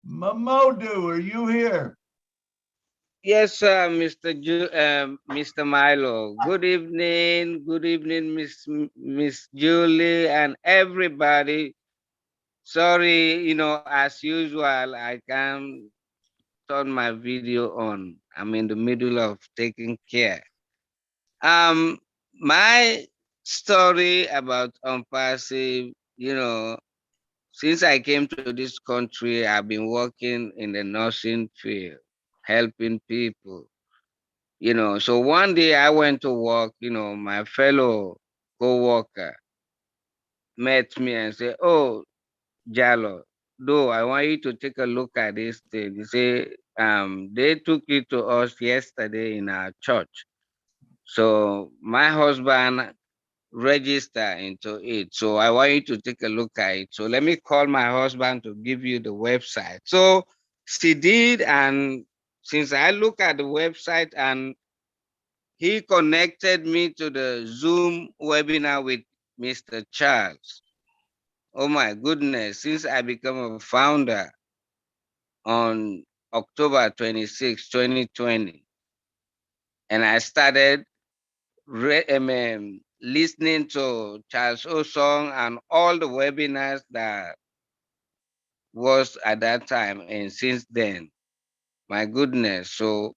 Momodu, are you here? Yes, Mr. Milo. Good evening, Miss Julie, and everybody. Sorry, as usual, I can't turn my video on. I'm in the middle of taking care. My story about Onpassive, since I came to this country, I've been working in the nursing field, helping people. So one day I went to work, my fellow co-worker met me and said, "Oh, Jalo, though I want you to take a look at this thing." He said, they took it to us yesterday in our church. So my husband register into it. So I want you to take a look at it. So let me call my husband to give you the website. So she did, and since I look at the website, and he connected me to the Zoom webinar with Mr. Charles. Oh my goodness, since I became a founder on October 26, 2020, and I started listening to Charles Osong and all the webinars that was at that time, and since then, my goodness. So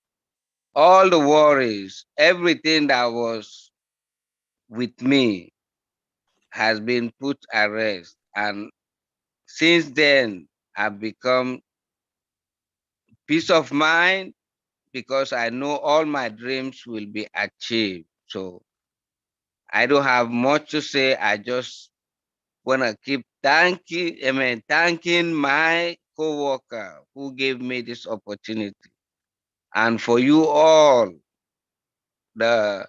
all the worries, everything that was with me has been put at rest. And since then, I've become peace of mind because I know all my dreams will be achieved. So I don't have much to say. I just want to keep thanking my co-worker who gave me this opportunity. And for you all, the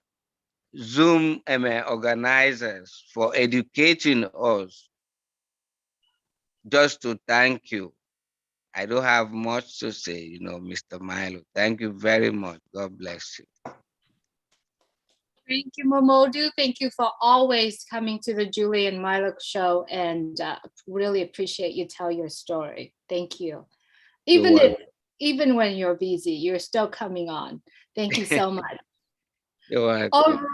Zoom organizers, for educating us, just to thank you. I don't have much to say, Mr. Milo. Thank you very much. God bless you. Thank you, Momodu. Thank you for always coming to the Julie and Milo show, and really appreciate you tell your story. Thank you. Even when you're busy, you're still coming on. Thank you so much. You're welcome.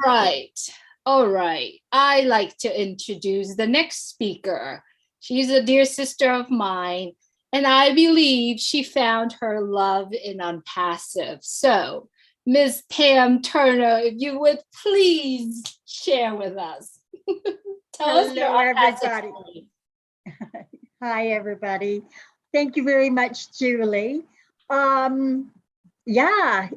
All right. I like to introduce the next speaker. She's a dear sister of mine, and I believe she found her love in Onpassive. So, Ms. Pam Turner, if you would please share with us. Tell us your Onpassive story. Hi, everybody. Thank you very much, Julie. Yeah,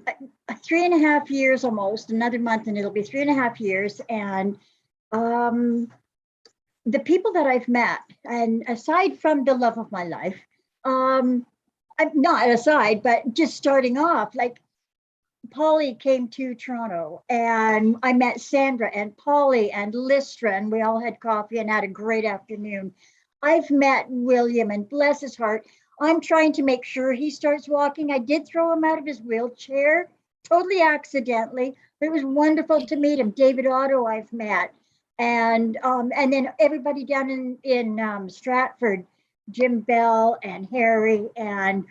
3.5 years almost, another month, and it'll be 3.5 years. And the people that I've met, and aside from the love of my life, I'm not aside, but just starting off, like Polly came to Toronto, and I met Sandra and Polly and Listra, and we all had coffee and had a great afternoon. I've met William, and bless his heart, I'm trying to make sure he starts walking. I did throw him out of his wheelchair, totally accidentally, but it was wonderful to meet him. David Otto I've met, and then everybody down in Stratford, Jim Bell and Harry, and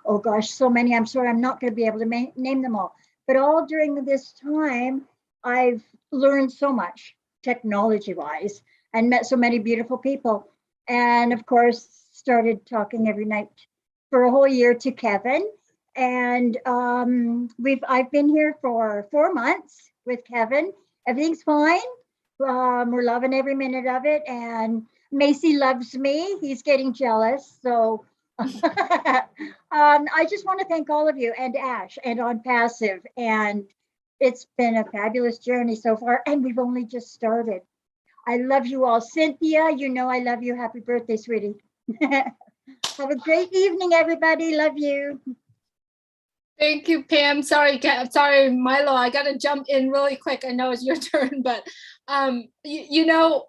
oh gosh, so many. I'm sorry, I'm not going to be able to name them all. But all during this time, I've learned so much technology-wise and met so many beautiful people. And of course, started talking every night for a whole year to Kevin. And I've been here for 4 months with Kevin. Everything's fine. We're loving every minute of it. And Macy loves me. He's getting jealous. So I just want to thank all of you and Ash and Onpassive. And it's been a fabulous journey so far. And we've only just started. I love you all. Cynthia, you know I love you. Happy birthday, sweetie. Have a great evening, everybody. Love you. Thank you, Pam. Sorry, Milo. I got to jump in really quick. I know it's your turn, but you know,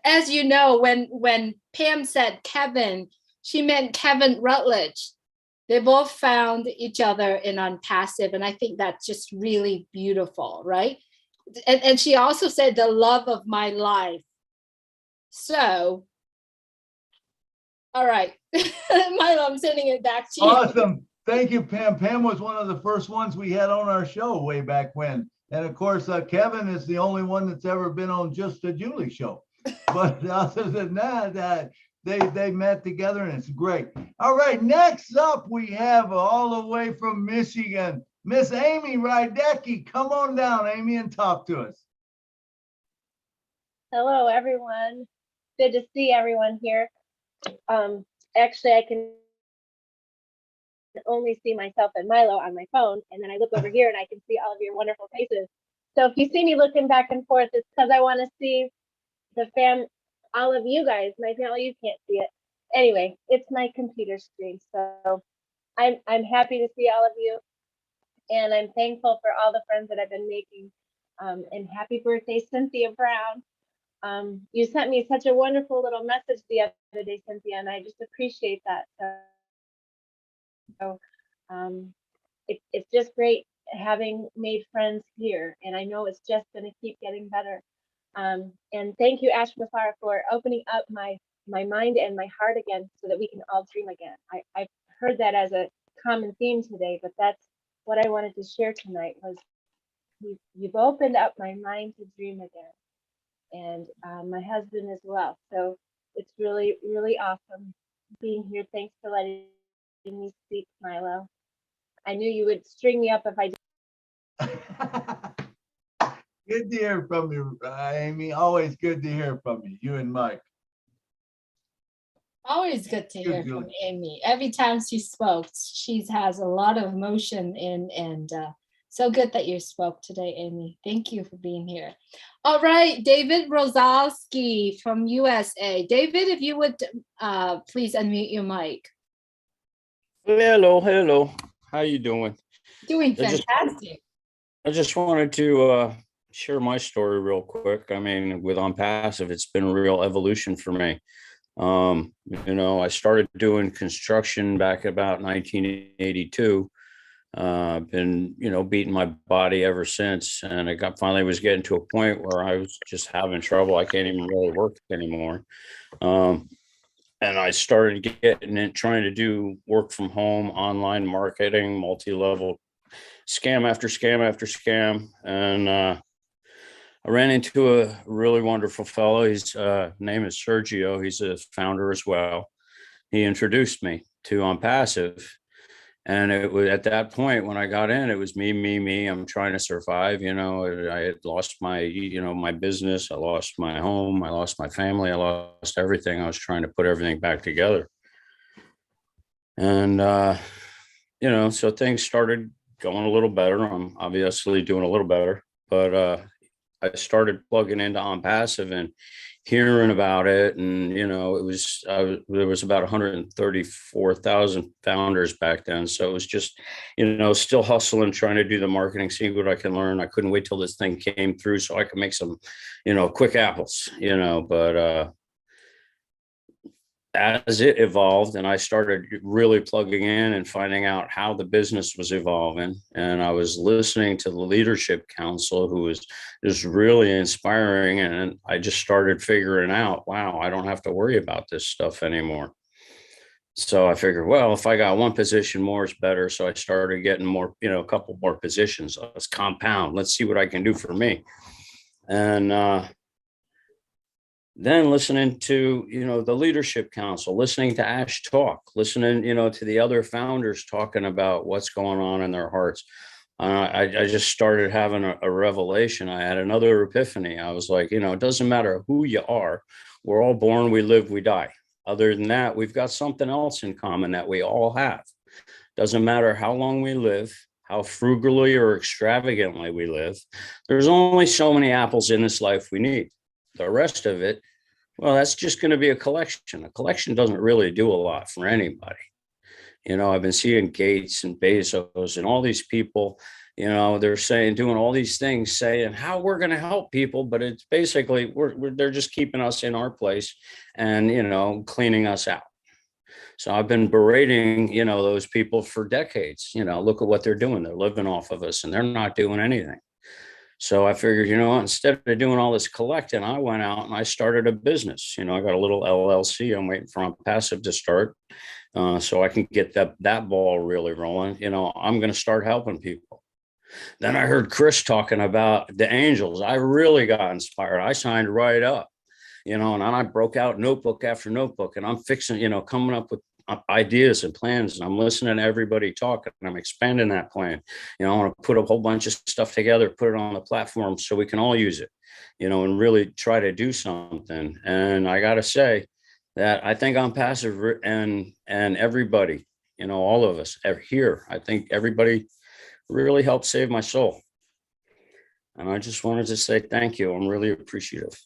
as you know, when Pam said Kevin, she meant Kevin Rutledge. They both found each other in Onpassive, and I think that's just really beautiful, right? And she also said the love of my life. So, all right, Milo, I'm sending it back to you. Awesome. Thank you, Pam. Pam was one of the first ones we had on our show way back when. And of course, Kevin is the only one that's ever been on just the Julie show. But other than that, they met together, and it's great. All right, next up, we have all the way from Michigan, Miss Amy Rydecki. Come on down, Amy, and talk to us. Hello, everyone. Good to see everyone here. Actually, I can only see myself and Milo on my phone, and then I look over here and I can see all of your wonderful faces. So if you see me looking back and forth, it's because I want to see all of you guys. My family, you can't see it. Anyway, it's my computer screen. So I'm happy to see all of you, and I'm thankful for all the friends that I've been making. And happy birthday, Cynthia Brown. You sent me such a wonderful little message the other day, Cynthia, and I just appreciate that. So it's just great having made friends here, and I know it's just going to keep getting better. And thank you, Ash Mafar, for opening up my mind and my heart again, so that we can all dream again. I've heard that as a common theme today, but that's what I wanted to share tonight. Was you've opened up my mind to dream again, and my husband as well. So it's really, really awesome being here. Thanks for letting me speak, Milo. I knew you would string me up if I did. Good to hear from you, Amy. Always good to hear from you, you and Mike. Always good to hear from Amy. Every time she spoke, she has a lot of emotion in, and so good that you spoke today, Amy. Thank you for being here. All right, David Rosalski from USA. David, if you would please unmute your mic. Hello. How you doing? Doing fantastic. I just wanted to share my story real quick. I mean, with Onpassive, it's been a real evolution for me. I started doing construction back about 1982. Been, beating my body ever since. And I finally was getting to a point where I was just having trouble. I can't even really work anymore. And I started trying to do work from home, online marketing, multi-level scam after scam after scam. And I ran into a really wonderful fellow. His name is Sergio. He's a founder as well. He introduced me to Onpassive. And it was at that point when I got in, it was me. I'm trying to survive. I had lost my, my business. I lost my home. I lost my family. I lost everything. I was trying to put everything back together. And, so things started going a little better. I'm obviously doing a little better, but I started plugging into Onpassive and hearing about it. And, there was about 134,000 founders back then. So it was just, still hustling, trying to do the marketing, seeing what I can learn. I couldn't wait till this thing came through so I could make some, quick apples, but as it evolved and I started really plugging in and finding out how the business was evolving, and I was listening to the leadership council, who was just really inspiring, and I just started figuring out, wow, I don't have to worry about this stuff anymore. So I figured, well, if I got one position more, it's better. So I started getting more, a couple more positions. Let's compound. Let's see what I can do for me. And then listening to, the leadership council, listening to Ash talk, listening, to the other founders talking about what's going on in their hearts. I just started having a revelation. I had another epiphany. I was like, it doesn't matter who you are. We're all born, we live, we die. Other than that, we've got something else in common that we all have. Doesn't matter how long we live, how frugally or extravagantly we live. There's only so many apples in this life we need. The rest of it, well, that's just going to be a collection. A collection doesn't really do a lot for anybody. I've been seeing Gates and Bezos and all these people, they're doing all these things, saying how we're going to help people, but it's basically they're just keeping us in our place and, cleaning us out. So I've been berating, those people for decades. Look at what they're doing. They're living off of us and they're not doing anything. So I figured, instead of doing all this collecting, I went out and I started a business. I got a little LLC. I'm waiting for Onpassive to start so I can get that ball really rolling. I'm going to start helping people. Then I heard Chris talking about the angels. I really got inspired. I signed right up, and I broke out notebook after notebook, and I'm fixing, coming up with ideas and plans, and I'm listening to everybody talk, and I'm expanding that plan. I want to put a whole bunch of stuff together, put it on the platform so we can all use it, and really try to do something. And I got to say that I think Onpassive and everybody, all of us here, I think everybody really helped save my soul. And I just wanted to say thank you. I'm really appreciative.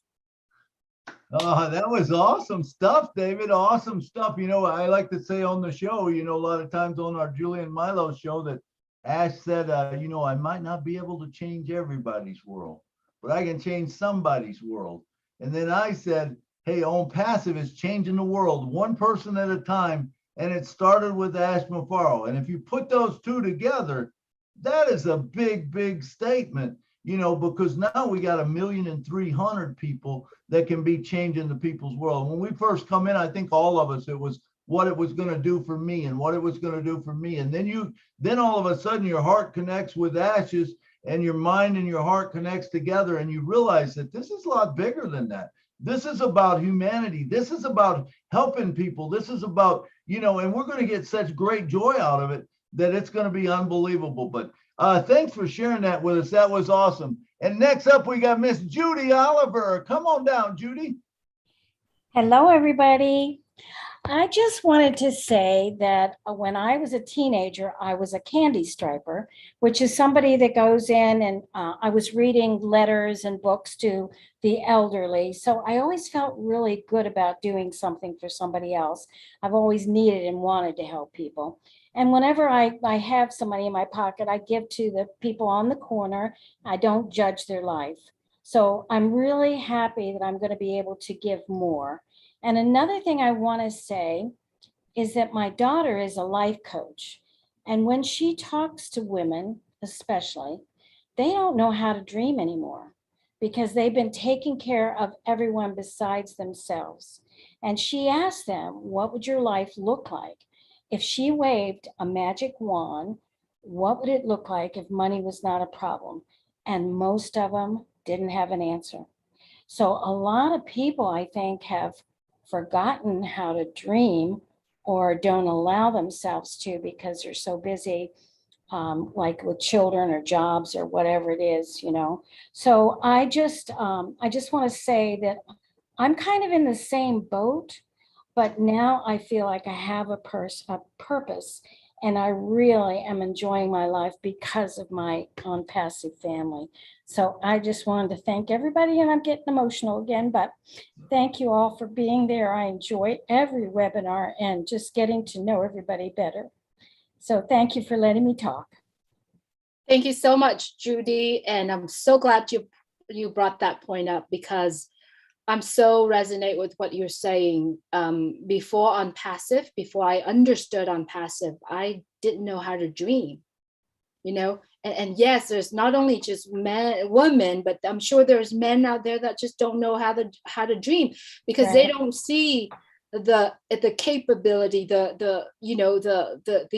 Oh, that was awesome stuff, David. Awesome stuff. I like to say on the show, a lot of times on our Julie and Milo show that Ash said, I might not be able to change everybody's world, but I can change somebody's world. And then I said, hey, Onpassive is changing the world one person at a time. And it started with Ash Mufaro. And if you put those two together, that is a big, big statement. Because now we got 1,300,000 people that can be changing the people's world. When we first come in, I think all of us, it was what it was going to do for me and what it was going to do for me. And then all of a sudden your heart connects with Ash's and your mind and your heart connects together. And you realize that this is a lot bigger than that. This is about humanity. This is about helping people. This is about, and we're going to get such great joy out of it that it's going to be unbelievable. But thanks for sharing that with us. That was awesome. And next up, we got Miss Judy Oliver. Come on down, Judy. Hello, everybody. I just wanted to say that when I was a teenager, I was a candy striper, which is somebody that goes in and I was reading letters and books to the elderly. So I always felt really good about doing something for somebody else. I've always needed and wanted to help people. And whenever I have some money in my pocket, I give to the people on the corner. I don't judge their life. So I'm really happy that I'm going to be able to give more. And another thing I want to say is that my daughter is a life coach. And when she talks to women, especially, they don't know how to dream anymore because they've been taking care of everyone besides themselves. And she asked them, what would your life look like? If she waved a magic wand, what would it look like if money was not a problem? And most of them didn't have an answer. So a lot of people, I think, have forgotten how to dream or don't allow themselves to because they're so busy, like with children or jobs or whatever it is, So I just want to say that I'm kind of in the same boat, but now I feel like I have a purpose, and I really am enjoying my life because of my Onpassive family. So I just wanted to thank everybody, and I'm getting emotional again, but thank you all for being there. I enjoy every webinar and just getting to know everybody better. So thank you for letting me talk. Thank you so much, Judy. And I'm so glad you brought that point up because I'm so resonate with what you're saying. Before Onpassive, before I understood Onpassive, I didn't know how to dream, and yes, there's not only just women, but I'm sure there's men out there that just don't know how to dream because Right. They don't see the capability, the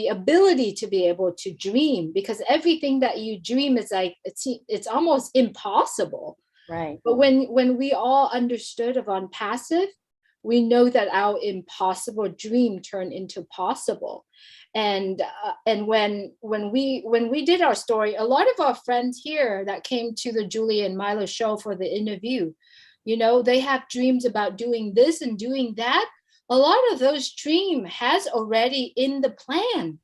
ability to be able to dream, because everything that you dream is like, it's almost impossible. Right. But when we all understood of Onpassive, we know that our impossible dream turned into possible. And when we did our story, a lot of our friends here that came to the Julie and Milo show for the interview, they have dreams about doing this and doing that. A lot of those dreams has already in the plan.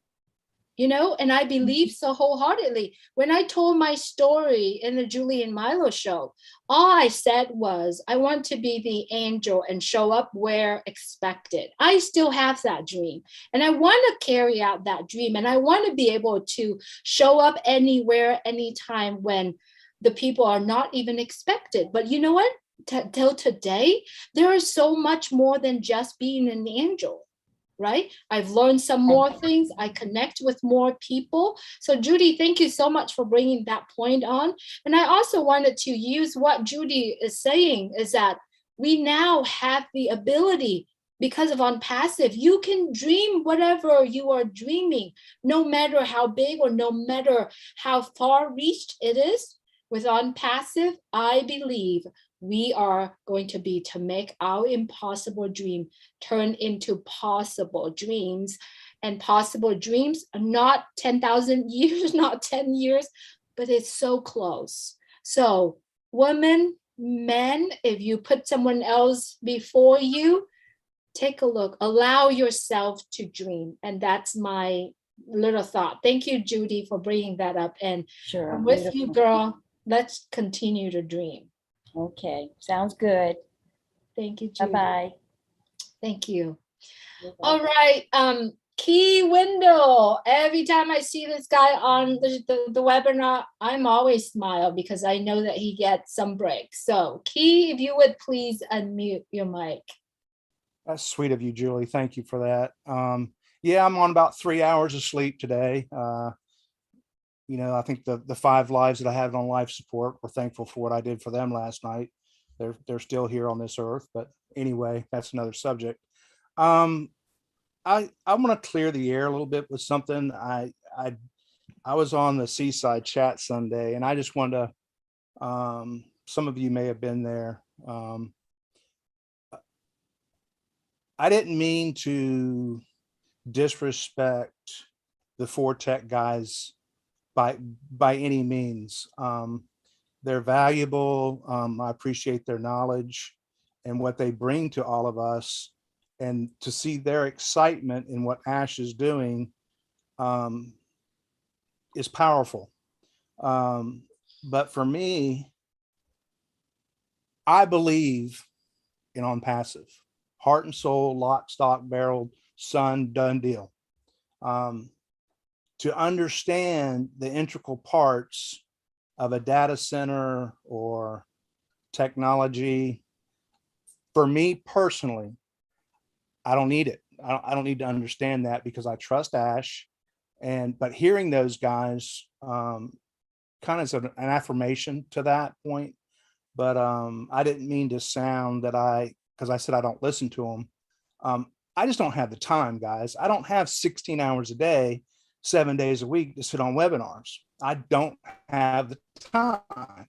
And I believe so wholeheartedly. When I told my story in the Julie and Milo show, all I said was, I want to be the angel and show up where expected. I still have that dream. And I want to carry out that dream. And I want to be able to show up anywhere, anytime when the people are not even expected. But you know what? Till today, there is so much more than just being an angel. Right? I've learned some more things. I connect with more people. So Judy, thank you so much for bringing that point on. And I also wanted to use what Judy is saying is that we now have the ability, because of Onpassive, you can dream whatever you are dreaming, no matter how big or no matter how far reached it is. With Onpassive, I believe we are going to be to make our impossible dream turn into possible dreams. And possible dreams are not 10,000 years, not 10 years, but it's so close. So women, men, if you put someone else before you, take a look, allow yourself to dream. And that's my little thought. Thank you, Judy, for bringing that up. And Sure. I'm with Beautiful. you, girl. Let's continue to dream. Okay, sounds good. Thank you, Judy. Bye-bye. Thank you. All right. Key Window. Every time I see this guy on the webinar, I'm always smile because I know that he gets some breaks. So Key, if you would please unmute your mic. That's sweet of you, Julie. Thank you for that. Yeah, I'm on about 3 hours of sleep today. You know, I think the 5 lives that I have on life support, we're thankful for what I did for them last night. They're still here on this earth, but anyway, that's another subject. I want to clear the air a little bit with something. I was on the Seaside Chat Sunday, and I just wanted to. Some of you may have been there. I didn't mean to disrespect the 4 Tech guys by any means. They're valuable. I appreciate their knowledge and what they bring to all of us, and to see their excitement in what Ash is doing is powerful. But for me, I believe in Onpassive, heart and soul, lock, stock, barrel, son, done deal. To understand the integral parts of a data center or technology, for me personally, I don't need it. I don't need to understand that because I trust Ash. But hearing those guys kind of is an affirmation to that point. But I didn't mean to sound that because I said I don't listen to them. I just don't have the time, guys. I don't have 16 hours a day, 7 days a week to sit on webinars. I don't have the time.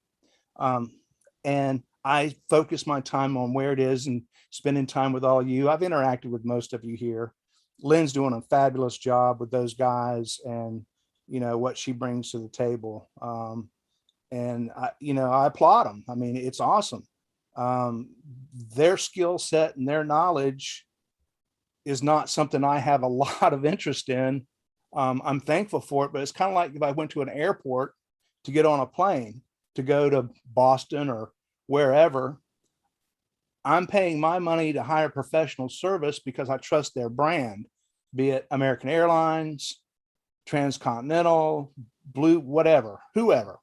And I focus my time on where it is and spending time with all you. I've interacted with most of you here. Lynn's doing a fabulous job with those guys, and you know what she brings to the table. And I applaud them. I mean, it's awesome. Their skill set and their knowledge is not something I have a lot of interest in. I'm thankful for it, but it's kind of like if I went to an airport to get on a plane to go to Boston or wherever. I'm paying my money to hire professional service because I trust their brand, be it American Airlines, Transcontinental, Blue, whatever, whoever.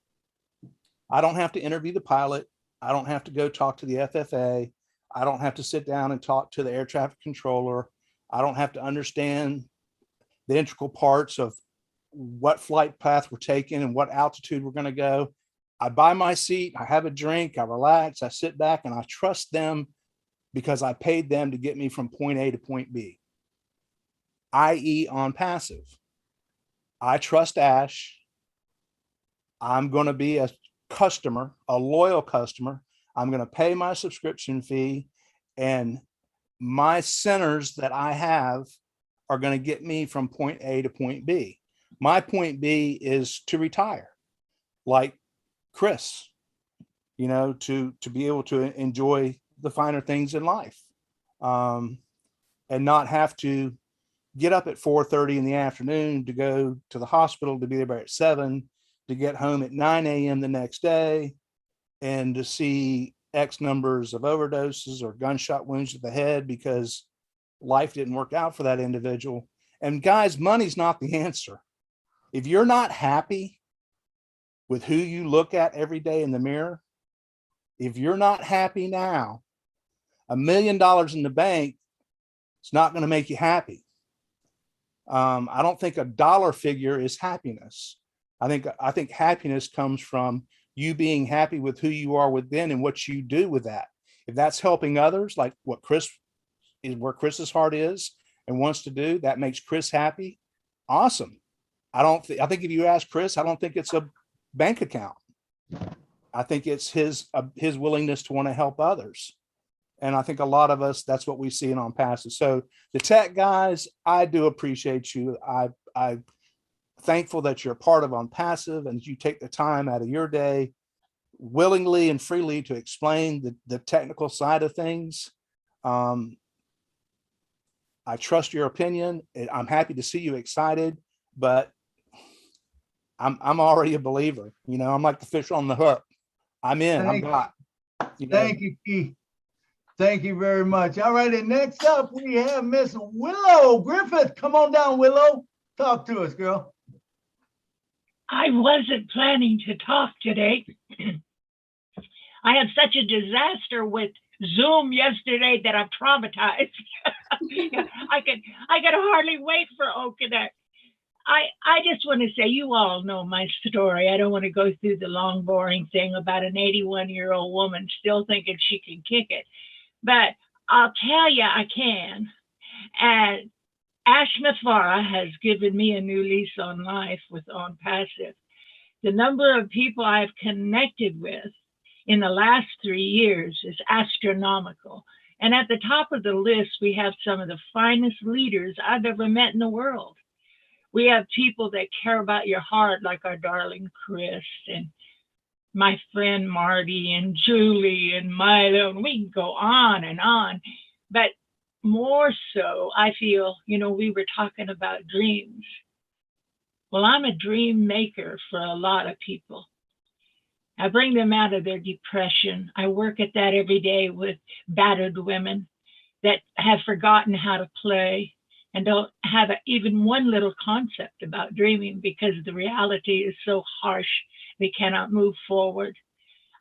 I don't have to interview the pilot. I don't have to go talk to the FFA. I don't have to sit down and talk to the air traffic controller. I don't have to understand the integral parts of what flight path we're taking and what altitude we're going to go. I buy my seat, I have a drink, I relax, I sit back, and I trust them because I paid them to get me from point A to point B, i.e. Onpassive. I trust Ash. I'm going to be a customer, a loyal customer. I'm going to pay my subscription fee, and my centers that I have are going to get me from point A to point B. My point B is to retire, like Chris, to be able to enjoy the finer things in life, and not have to get up at 4:30 in the afternoon to go to the hospital, to be there at 7, to get home at 9 a.m. the next day, and to see X numbers of overdoses or gunshot wounds to the head because life didn't work out for that individual. And guys, money's not the answer. If you're not happy with who you look at every day in the mirror, if you're not happy now, $1 million in the bank, it's not going to make you happy. I don't think a dollar figure is happiness. I think happiness comes from you being happy with who you are within and what you do with that. If that's helping others, like what Chris is, where Chris's heart is and wants to do, that makes Chris happy. Awesome. I think if you ask Chris, I don't think it's a bank account. I think it's his willingness to want to help others. And I think a lot of us, that's what we see in Onpassive. So the tech guys, I do appreciate you. I'm thankful that you're a part of Onpassive and you take the time out of your day willingly and freely to explain the technical side of things. I trust your opinion. I'm happy to see you excited, but I'm already a believer. You know, I'm like the fish on the hook. I'm in. I'm got. You know. Thank you, Keith. Thank you very much. All right, and next up we have Miss Willow Griffith. Come on down, Willow. Talk to us, girl. I wasn't planning to talk today. I had such a disaster with Zoom yesterday that I'm traumatized. I could hardly wait for Okonek. I just want to say, you all know my story. I don't want to go through the long, boring thing about an 81-year-old woman still thinking she can kick it. But I'll tell you, I can. And Ash Mafara has given me a new lease on life with Onpassive. The number of people I've connected with in the last 3 years is astronomical. And at the top of the list, we have some of the finest leaders I've ever met in the world. We have people that care about your heart, like our darling Chris and my friend Marty and Julie and Milo, and we can go on and on. But more so, I feel, you know, we were talking about dreams. Well, I'm a dream maker for a lot of people. I bring them out of their depression. I work at that every day with battered women that have forgotten how to play and don't have even one little concept about dreaming because the reality is so harsh, they cannot move forward.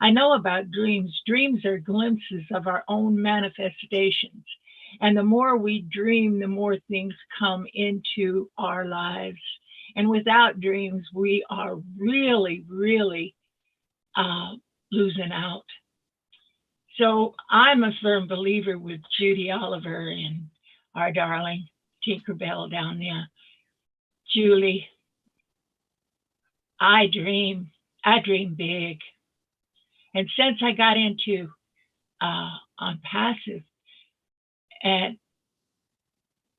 I know about dreams. Dreams are glimpses of our own manifestations. And the more we dream, the more things come into our lives. And without dreams, we are really, really losing out. So I'm a firm believer with Judy Oliver and our darling Tinkerbell down there. Julie, I dream big. And since I got into Onpassive, and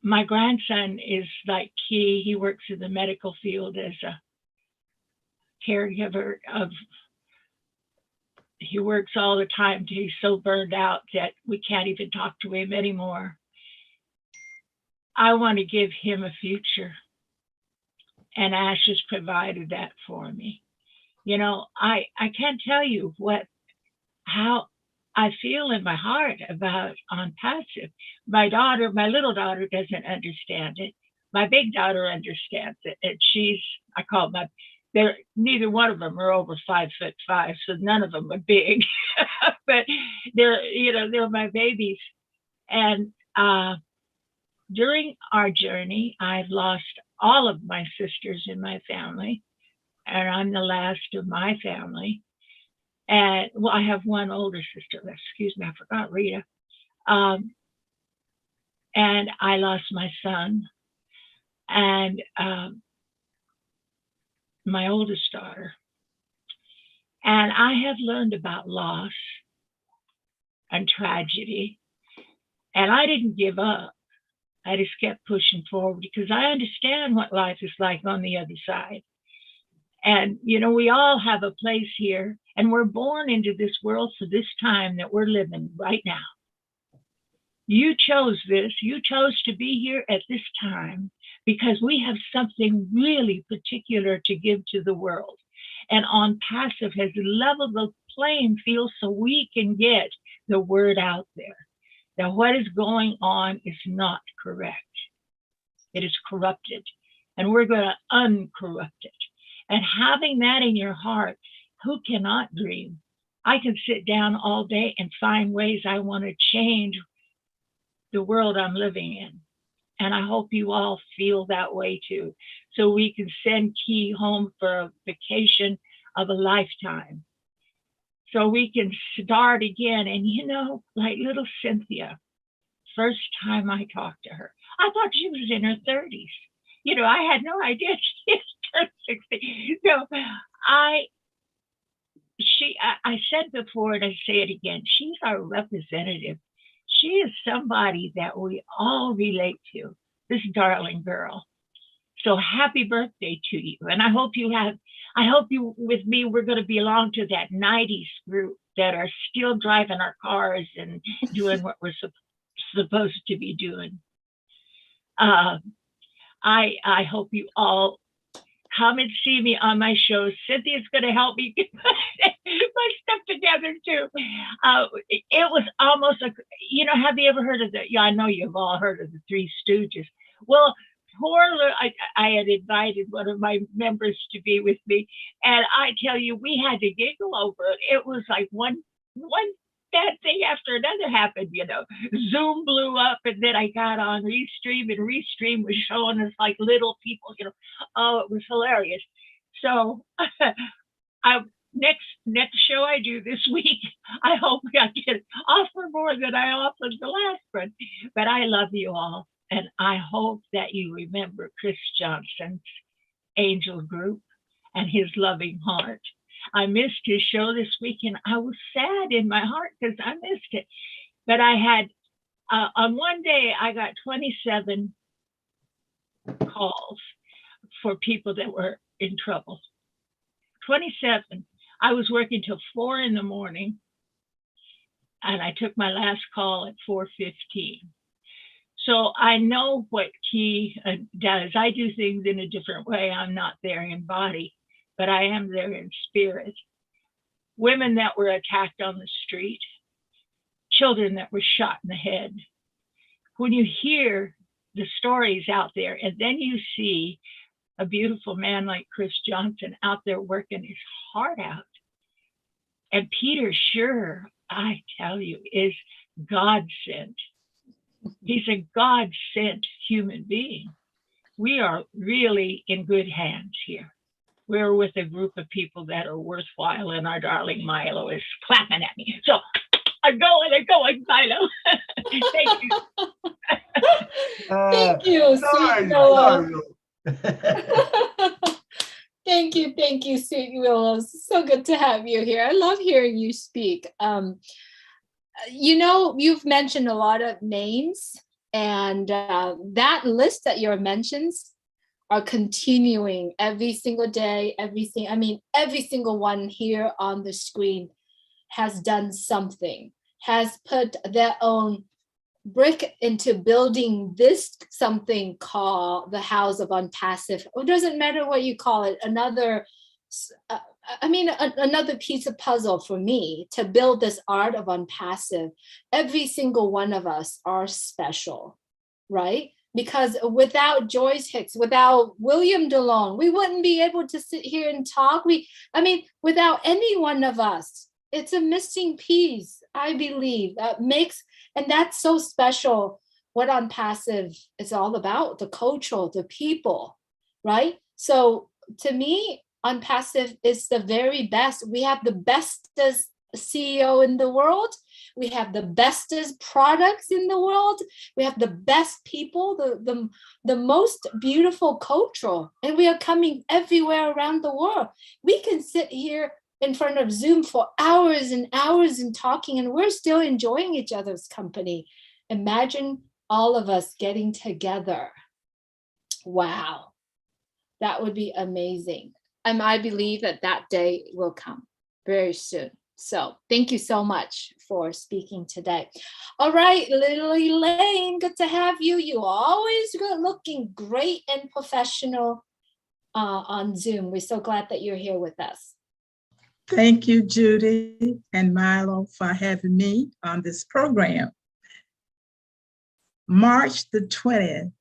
my grandson is like Key, he works in the medical field as a caregiver of, he works all the time. He's so burned out that we can't even talk to him anymore. I want to give him a future. And Ash has provided that for me. You know, I can't tell you how I feel in my heart about Onpassive. My little daughter doesn't understand it. My big daughter understands it. And I call neither one of them are over 5'5", so none of them are big, but they're my babies. And during our journey, I've lost all of my sisters in my family, and I'm the last of my family. And well, I have one older sister. Excuse me, I forgot Rita. And I lost my son and my oldest daughter. And I have learned about loss and tragedy. And I didn't give up. I just kept pushing forward because I understand what life is like on the other side. And, you know, we all have a place here, and we're born into this world for this time that we're living right now. You chose this. You chose to be here at this time because we have something really particular to give to the world. And Onpassive has leveled the playing field so we can get the word out there that what is going on is not correct. It is corrupted, and we're going to uncorrupt it. And having that in your heart, who cannot dream? I can sit down all day and find ways I want to change the world I'm living in. And I hope you all feel that way too. So we can send Key home for a vacation of a lifetime. So we can start again. And you know, like little Cynthia, first time I talked to her, I thought she was in her 30s. You know, I had no idea she was turned 60. So I said before and I say it again, she's our representative. She is somebody that we all relate to, this darling girl. So happy birthday to you. And I hope you with me, we're going to belong to that 90s group that are still driving our cars and doing what we're supposed to be doing. I hope you all come and see me on my show. Cynthia's going to help me get my stuff together too. It was almost have you ever heard of yeah, I know you've all heard of the Three Stooges. Well, I had invited one of my members to be with me, and I tell you, we had to giggle over it. It was like one bad thing after another happened, Zoom blew up, and then I got on Restream, and Restream was showing us like little people, oh, it was hilarious. So next show I do this week, I hope I can offer more than I offered the last one. But I love you all, and I hope that you remember Chris Johnson's Angel Group and his loving heart. I missed his show this week, and I was sad in my heart because I missed it. But I had, on one day, I got 27 calls for people that were in trouble. 27. I was working till 4 in the morning, and I took my last call at 4:15. So I know what he does. I do things in a different way. I'm not there in body, but I am there in spirit. Women that were attacked on the street, children that were shot in the head. When you hear the stories out there, and then you see a beautiful man like Chris Johnson out there working his heart out. And Peter Sure, I tell you, is God sent. He's a God sent human being. We are really in good hands here. We're with a group of people that are worthwhile, and our darling Milo is clapping at me. So I'm going, Milo. Thank you. Thank you, sweet Willow. Thank you, sweet Willow. So good to have you here. I love hearing you speak. You've mentioned a lot of names, and that list that you mentions are continuing every single day, every single one here on the screen has done something, has put their own brick into building this something called the House of Onpassive. It doesn't matter what you call it, another piece of puzzle for me to build this art of Onpassive. Every single one of us are special, right? Because without Joyce Hicks, without William DeLong, we wouldn't be able to sit here and talk. Without any one of us, it's a missing piece, I believe, and that's so special what Onpassive is all about, the culture, the people, right? So to me, Onpassive is the very best. We have the bestest CEO in the world. We have the bestest products in the world. We have the best people, the most beautiful culture, and we are coming everywhere around the world. We can sit here in front of Zoom for hours and hours and talking, and we're still enjoying each other's company. Imagine all of us getting together. Wow, that would be amazing. And I believe that day will come very soon. So thank you so much for speaking today. All right, little Elaine, good to have you. You always looking great and professional on Zoom. We're so glad that you're here with us. Thank you, Judy and Milo, for having me on this program. March the 20th,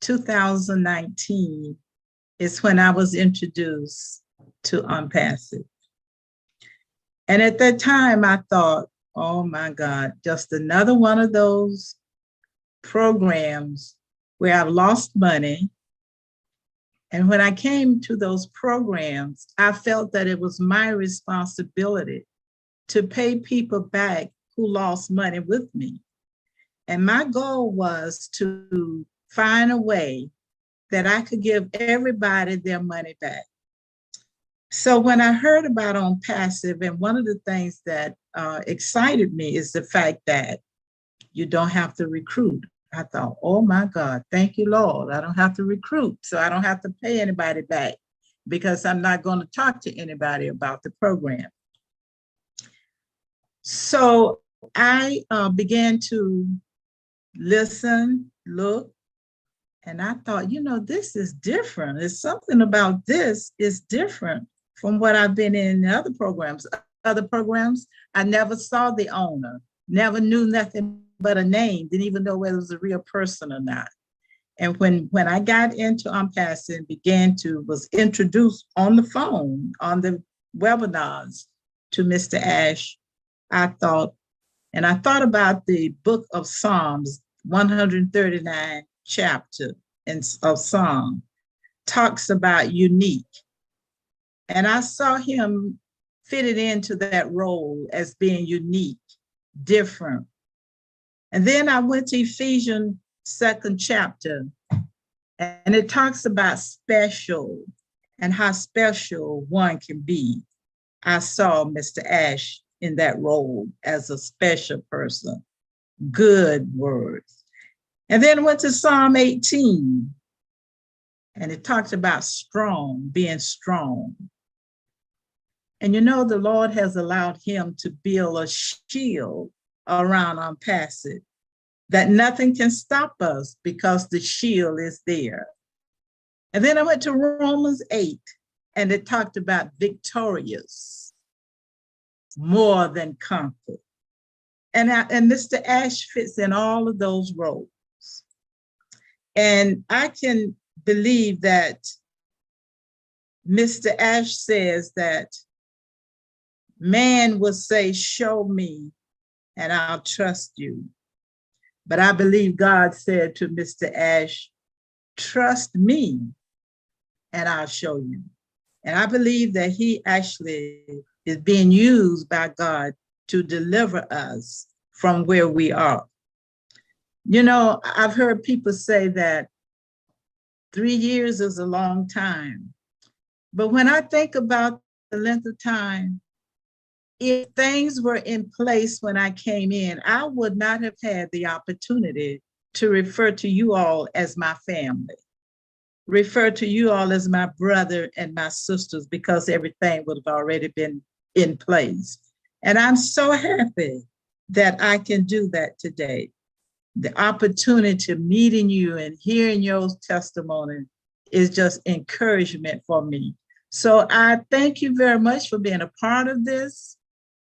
2019 is when I was introduced to Onpassive. And at that time, I thought, oh my God, just another one of those programs where I've lost money. And when I came to those programs, I felt that it was my responsibility to pay people back who lost money with me. And my goal was to find a way that I could give everybody their money back. So when I heard about Onpassive, and one of the things that excited me is the fact that you don't have to recruit. I thought, oh my God, thank you, Lord. I don't have to recruit, so I don't have to pay anybody back because I'm not going to talk to anybody about the program. So I began to listen, look, and I thought, you know, this is different. There's something about this is different from what I've been in other programs. Other programs, I never saw the owner, never knew nothing but a name, didn't even know whether it was a real person or not. And when I got into Onpassive and was introduced on the phone, on the webinars to Mr. Ash, I thought about the book of Psalms, 139 chapter of Psalm, talks about unique. And I saw him fitted into that role as being unique, different. And then I went to Ephesians 2nd chapter, and it talks about special and how special one can be. I saw Mr. Ash in that role as a special person, good words. And then went to Psalm 18, and it talks about strong, being strong. And you know, the Lord has allowed him to build a shield around Onpassive, that nothing can stop us because the shield is there. And then I went to Romans 8, and it talked about victorious, more than conquered. And Mr. Ash fits in all of those roles. And I can believe that Mr. Ash says that man will say, show me, and I'll trust you. But I believe God said to Mr. Ash, trust me, and I'll show you. And I believe that he actually is being used by God to deliver us from where we are. You know, I've heard people say that 3 years is a long time. But when I think about the length of time, if things were in place when I came in, I would not have had the opportunity to refer to you all as my family, refer to you all as my brother and my sisters, because everything would have already been in place. And I'm so happy that I can do that today. The opportunity of meeting you and hearing your testimony is just encouragement for me. So I thank you very much for being a part of this.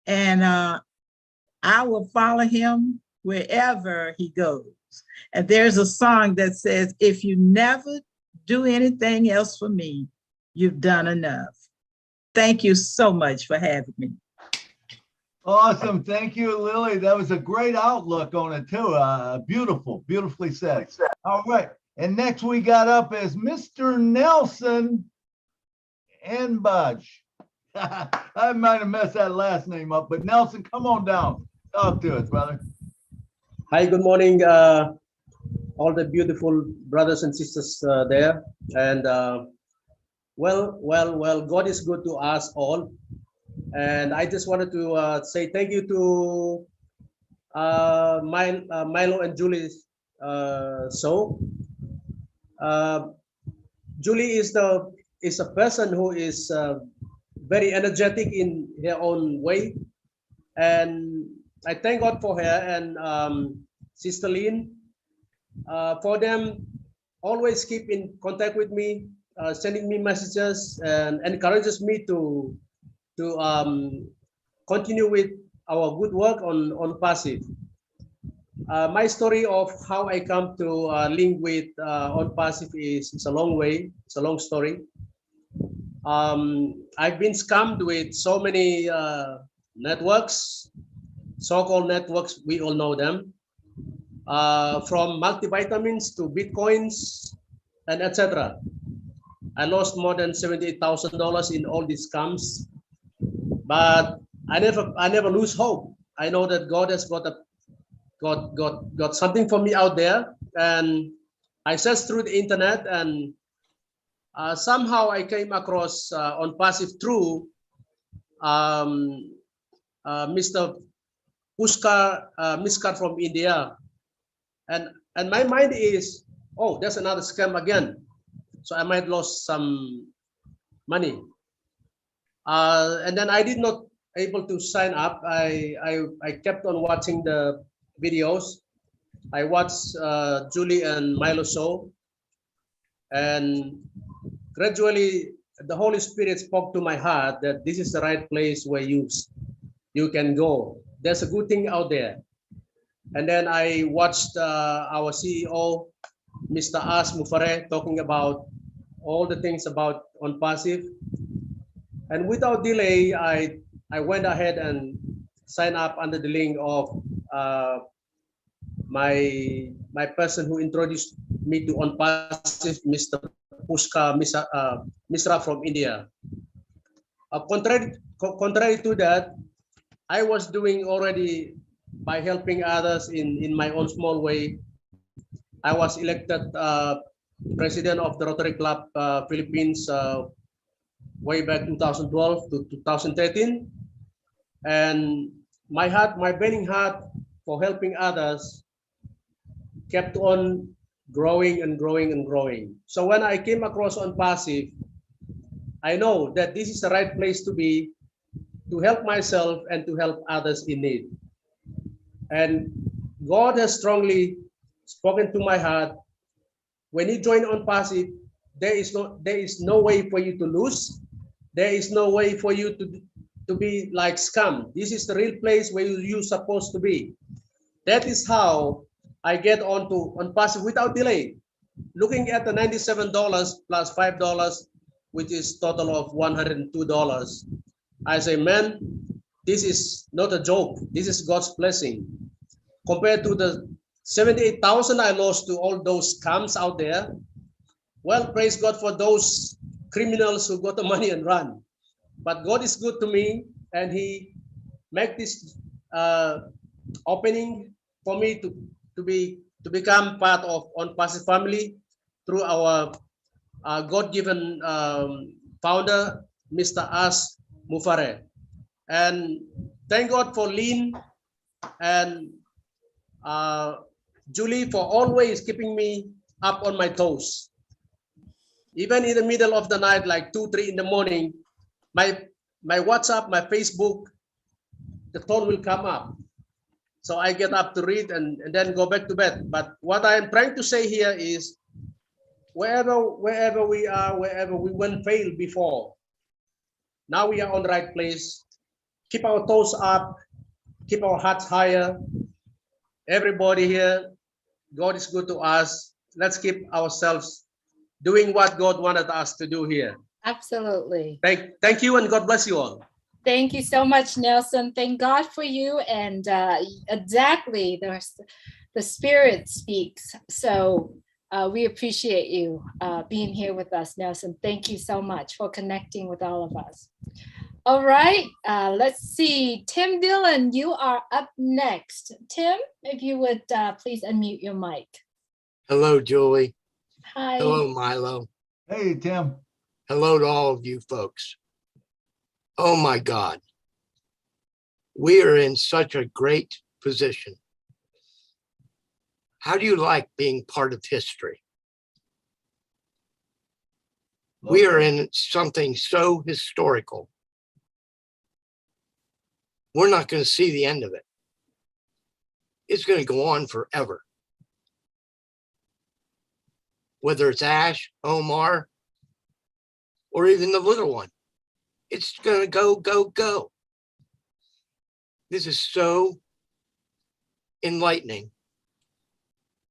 And I will follow him wherever he goes. And there's a song that says, if you never do anything else for me, you've done enough. Thank you so much for having me. Awesome. Thank you, Lily. That was a great outlook on it too. Beautiful, beautifully said. All right. And next we got up as Mr. Nelson Enbudge. I might have messed that last name up, but Nelson, come on down. Talk to us, brother. Hi, good morning, all the beautiful brothers and sisters there. And well, God is good to us all. And I just wanted to say thank you to Milo and Julie's show. Julie is a person who is very energetic in her own way, and I thank God for her and Sister Lynn for them always keep in contact with me, sending me messages and encourages me to continue with our good work on Onpassive. My story of how I come to link with Onpassive is a long way. It's a long story. I've been scammed with so many networks, so-called networks, we all know them, from multivitamins to Bitcoins and etc. I lost more than $78,000 in all these scams, but I never lose hope. I know that God has got something for me out there, and I searched through the internet, and somehow I came across Onpassive through Mr. Miskar from India. And my mind is, oh, there's another scam again. So I might lose some money. And then I did not able to sign up. I kept on watching the videos. I watched Julie and Milo show, and gradually the Holy Spirit spoke to my heart that this is the right place where you can go. There's a good thing out there. And then I watched our CEO, Mr. As Mufare, talking about all the things about Onpassive. And without delay, I went ahead and signed up under the link of my person who introduced me to Onpassive, Mr. Misra from India. Contrary to that, I was doing already by helping others in my own small way. I was elected president of the Rotary Club Philippines way back 2012 to 2013. And my burning heart for helping others kept on growing and growing and growing. So when I came across Onpassive, I know that this is the right place to be, to help myself and to help others in need. And God has strongly spoken to my heart. When you join Onpassive, there is no way for you to lose. There is no way for you to be like scam. This is the real place where you're supposed to be. That is how I get onto Onpassive without delay. Looking at the $97 plus $5, which is total of $102. I say, man, this is not a joke. This is God's blessing. Compared to the 78,000 I lost to all those scams out there, well, praise God for those criminals who got the money and run. But God is good to me, and He made this opening for me to become part of Onpassive family through our God-given founder, Mr. As Mufare. And thank God for Lynn and Julie for always keeping me up on my toes. Even in the middle of the night, like 2, 3 in the morning, my WhatsApp, my Facebook, the phone will come up. So I get up to read and then go back to bed. But what I am trying to say here is, wherever we are, wherever we went failed before, now we are on the right place. Keep our toes up, keep our hearts higher. Everybody here, God is good to us. Let's keep ourselves doing what God wanted us to do here. Absolutely. Thank you, and God bless you all. Thank you so much, Nelson. Thank God for you. And exactly, the Spirit speaks. So we appreciate you being here with us, Nelson. Thank you so much for connecting with all of us. All right, let's see. Tim Dillon, you are up next. Tim, if you would please unmute your mic. Hello, Julie. Hi. Hello, Milo. Hey, Tim. Hello to all of you folks. Oh my God. We are in such a great position. How do you like being part of history? We are in something so historical. We're not going to see the end of it. It's going to go on forever. Whether it's Ash, Omar, or even the little one, it's going to go, go, go. This is so enlightening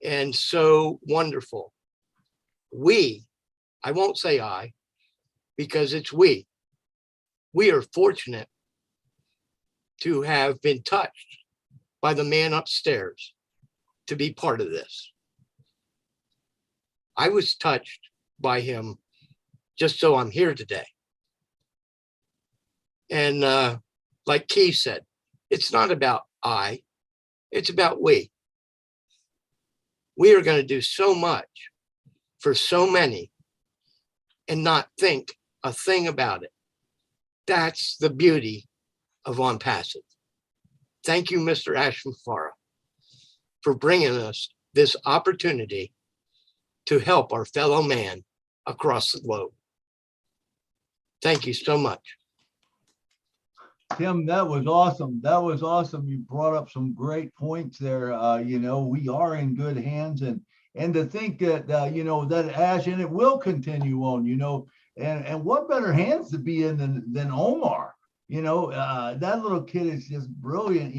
and so wonderful. We, I won't say I, because it's we are fortunate to have been touched by the man upstairs to be part of this. I was touched by him just so I'm here today. And like Keith said, it's not about I, it's about we. We are going to do so much for so many. and not think a thing about it. That's the beauty of Onpassive. Thank you, Mr. Ashmafara, for bringing us this opportunity to help our fellow man across the globe. Thank you so much. Tim, that was awesome. That was awesome. You brought up some great points there. We are in good hands, and to think that that Ash, and it will continue on. And what better hands to be in than Omar? That little kid is just brilliant.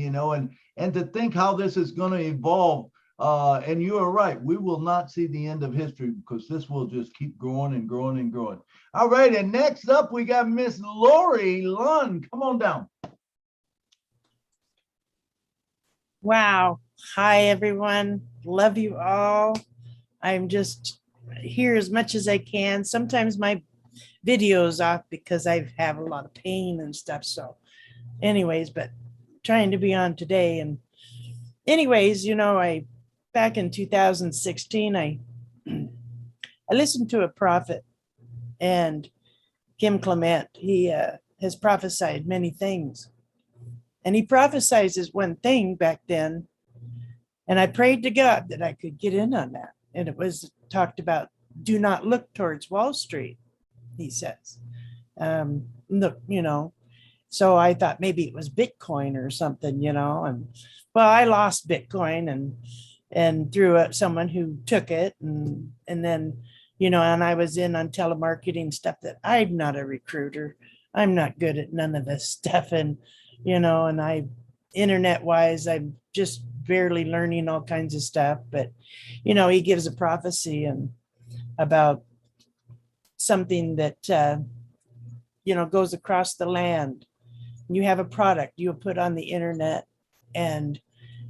And to think how this is going to evolve. And you are right. We will not see the end of history because this will just keep growing and growing and growing. All right. And next up, we got Miss Lori Lund. Come on down. Wow. Hi, everyone. Love you all. I'm just here as much as I can. Sometimes my video's off because I have a lot of pain and stuff. So anyways, but trying to be on today. And anyways, back in 2016, I listened to a prophet, and Kim Clement. He has prophesied many things, and he prophesizes one thing back then. And I prayed to God that I could get in on that. And it was talked about, do not look towards Wall Street, he says. So I thought maybe it was Bitcoin or something, and well, I lost Bitcoin and through someone who took it. And then, and I was in on telemarketing stuff that I'm not a recruiter. I'm not good at none of this stuff. And, and internet wise, I'm just barely learning all kinds of stuff, but, he gives a prophecy and about something that, goes across the land. You have a product you'll put on the internet and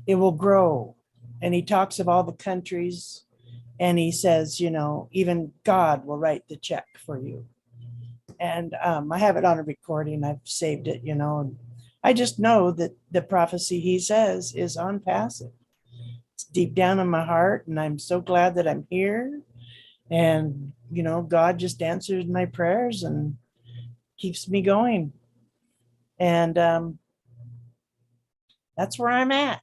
it will grow. And he talks of all the countries, and he says, even God will write the check for you. And I have it on a recording. I've saved it, and I just know that the prophecy he says is Onpassive. It's deep down in my heart, and I'm so glad that I'm here. And, God just answers my prayers and keeps me going. And that's where I'm at.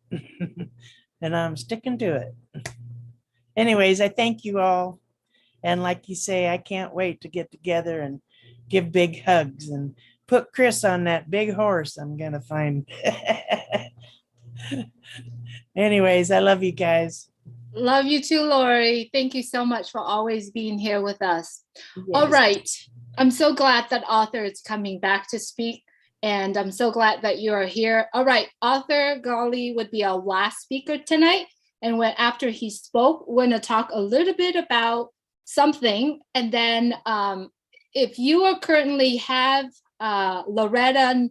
And I'm sticking to it. Anyways, I thank you all. And like you say, I can't wait to get together and give big hugs and put Chris on that big horse I'm going to find. Anyways, I love you guys. Love you too, Lori. Thank you so much for always being here with us. Yes. All right. I'm so glad that Arthur is coming back to speak. And I'm so glad that you are here. All right. Arthur Ghali would be our last speaker tonight. And after he spoke, we're going to talk a little bit about something. And then if you are currently have Loretta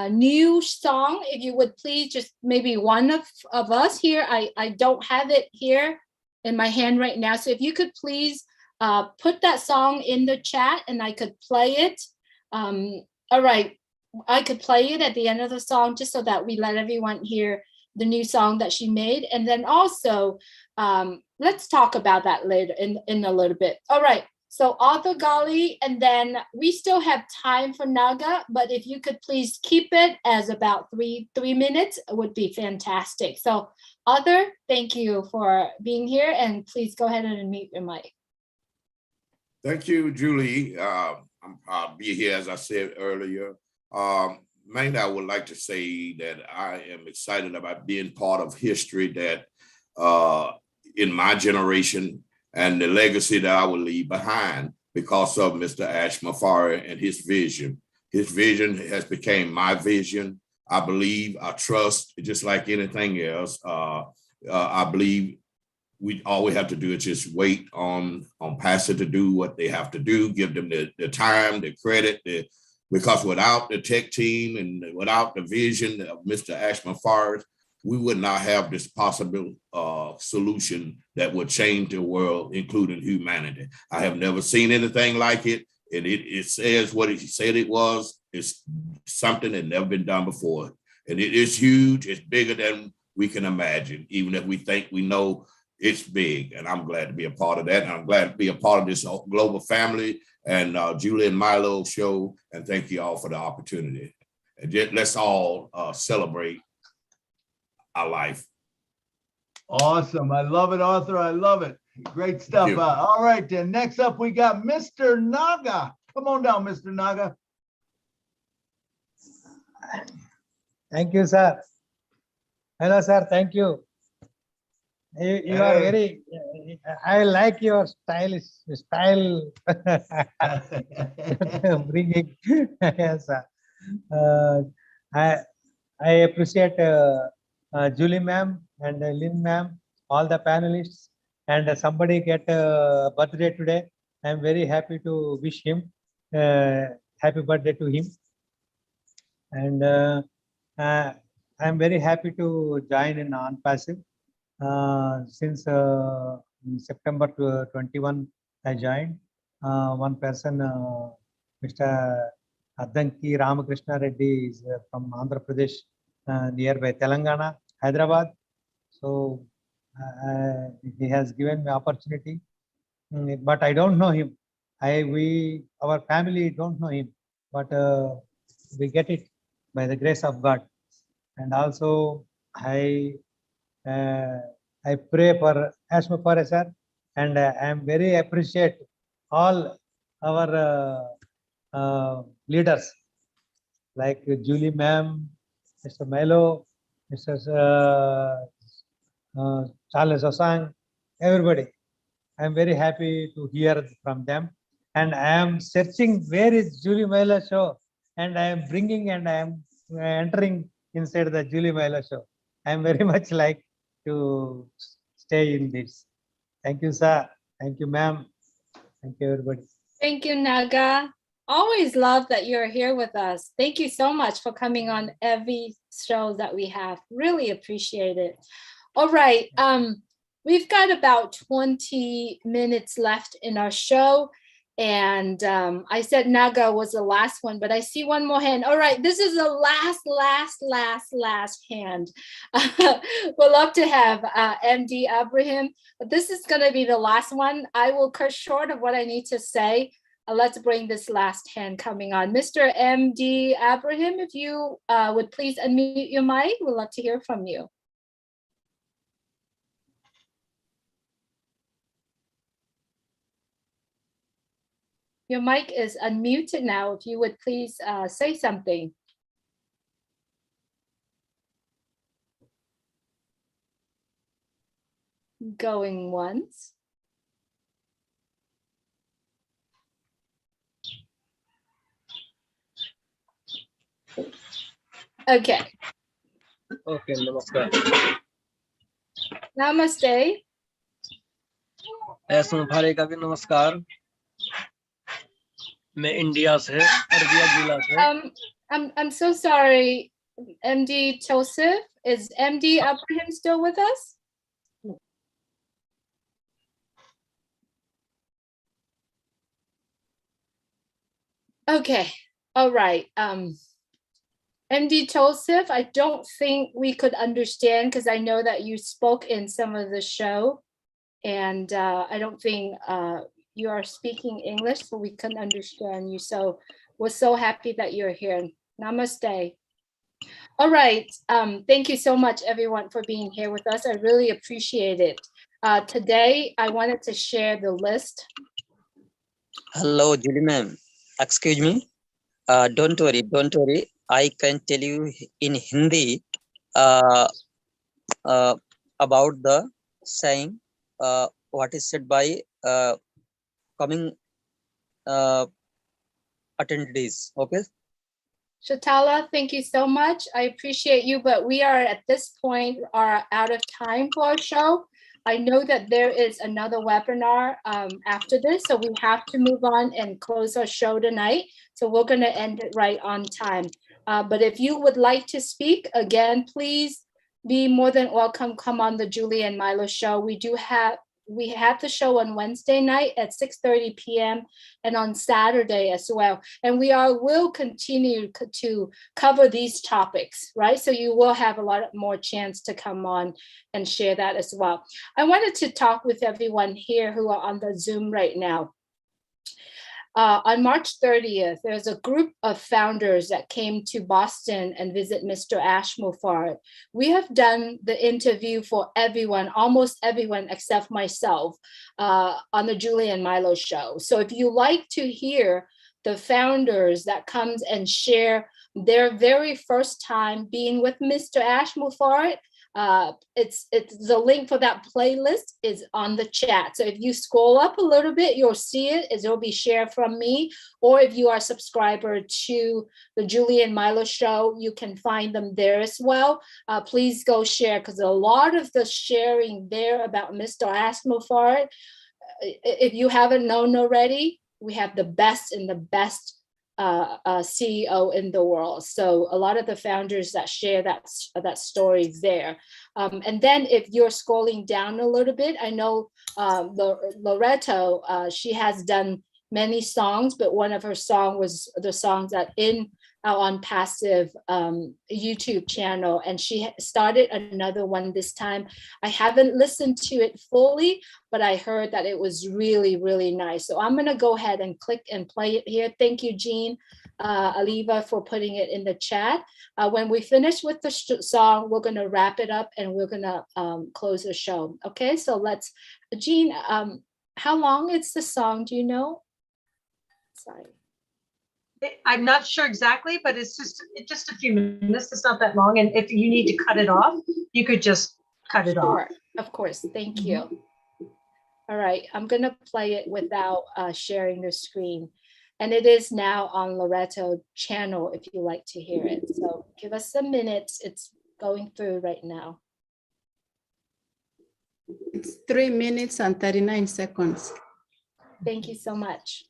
new song, if you would please just maybe one of us here. I don't have it here in my hand right now. So if you could please put that song in the chat and I could play it. All right. I could play it at the end of the song just so that we let everyone hear the new song that she made. And then also, let's talk about that later in a little bit. All right. So Arthur Ghali, and then we still have time for Naga, but if you could please keep it as about three minutes, it would be fantastic. So Arthur, thank you for being here, and please go ahead and unmute your mic. Thank you, Julie. I'll be here, as I said earlier. Mainly, I would like to say that I am excited about being part of history that in my generation and the legacy that I will leave behind because of Mr. Ashmafara and his vision. His vision has become my vision. I believe, I trust, just like anything else. I believe all we have to do is just wait on Onpassive to do what they have to do, give them the time, the credit, because without the tech team and without the vision of Mr. Ashmafara, we would not have this possible solution that would change the world, including humanity. I have never seen anything like it, and it says what he said it was. It's something that never been done before, and it is huge. It's bigger than we can imagine, even if we think we know it's big, and I'm glad to be a part of that. And I'm glad to be a part of this global family and Julie and Milo show. And thank you all for the opportunity. And let's all celebrate our life. Awesome. I love it, Arthur. I love it. Great stuff. All right, then next up we got Mr. Naga. Come on down, Mr. Naga. Thank you, sir. Hello, sir. Thank you. You are very, I like your style bringing. Yes, sir. I appreciate Julie ma'am and Lynn ma'am, all the panelists, and somebody get a birthday today. I'm very happy to wish him happy birthday to him. And I'm very happy to join in Onpassive. Since September 21, I joined. One person, Mr. Addanki Ramakrishna Reddy, is from Andhra Pradesh, nearby Telangana, Hyderabad. So he has given me opportunity, but I don't know him. Our family don't know him, but we get it by the grace of God. And also I pray for Ashma Pare sir, and I am very appreciate all our leaders like Julie ma'am, Mr. Milo, Mr. Charles Osang, everybody. I am very happy to hear from them, and I am searching where is Julie Milo show, and I am bringing and I am entering inside the Julie Milo show. I am very much like to stay in this. Thank you, sir. Thank you, ma'am. Thank you, everybody. Thank you, Naga. Always love that you're here with us. Thank you so much for coming on every show that we have. Really appreciate it. All right. We've got about 20 minutes left in our show. And I said Naga was the last one, but I see one more hand. All right, this is the last hand. We'd love to have MD Abraham, but this is going to be the last one. I will cut short of what I need to say. Let's bring this last hand coming on. Mr. MD Abraham, if you would please unmute your mic, we'd love to hear from you. Your mic is unmuted now. If you would please say something. Going once. Okay. Okay, namaskar. Namaste. ऐसा भारे का भी नमस्कार. मैं India से Arabia जिला से. I'm so sorry, MD Joseph. Is MD Abraham still with us? Okay. All right. MD Joseph, I don't think we could understand because I know that you spoke in some of the show, and I don't think you are speaking English, so we couldn't understand you. So we're so happy that you're here. Namaste. All right. Thank you so much, everyone, for being here with us. I really appreciate it. Today, I wanted to share the list. Hello, Julie ma'am. Excuse me. Don't worry. I can tell you in Hindi about the saying what is said by coming attendees. Okay. Shatala, thank you so much. I appreciate you, but we are at this point are out of time for our show. I know that there is another webinar after this, so we have to move on and close our show tonight. So we're going to end it right on time. But if you would like to speak, again, please be more than welcome. Come on the Julie and Milo show. We do have we have the show on Wednesday night at 6:30 p.m. and on Saturday as well. And we will continue to cover these topics, right? So you will have a lot more chance to come on and share that as well. I wanted to talk with everyone here who are on the Zoom right now. On March 30th, there's a group of founders that came to Boston and visit Mr. Ash Mufarad. We have done the interview for everyone, almost everyone except myself, on the Julie and Milo show. So if you like to hear the founders that comes and share their very first time being with Mr. Ash Mufarad, it's the link for that playlist is on the chat. So if you scroll up a little bit, you'll see it. It'll be shared from me. Or if you are a subscriber to the Julie and Milo show, you can find them there as well. Please go share, because a lot of the sharing there about Mr. Ash Mufarad, if you haven't known already, we have the best and the best CEO in the world. So a lot of the founders that share that story there. And then if you're scrolling down a little bit, I know Loretto, she has done many songs, but one of her songs was the songs that in our Onpassive YouTube channel, and she started another one this time. I haven't listened to it fully, but I heard that it was really, really nice. So I'm gonna go ahead and click and play it here. Thank you, Jean, Aliva, for putting it in the chat. When we finish with the song, we're gonna wrap it up and we're gonna close the show. Okay, so let's, Jean, how long is the song, do you know? Sorry. I'm not sure exactly, but it's just a few minutes. It's not that long. And if you need to cut it off, you could just cut it off. Of course. Thank you. All right. I'm going to play it without sharing the screen. And it is now on Loretto channel if you like to hear it. So give us some minutes. It's going through right now. It's 3 minutes and 39 seconds. Thank you so much.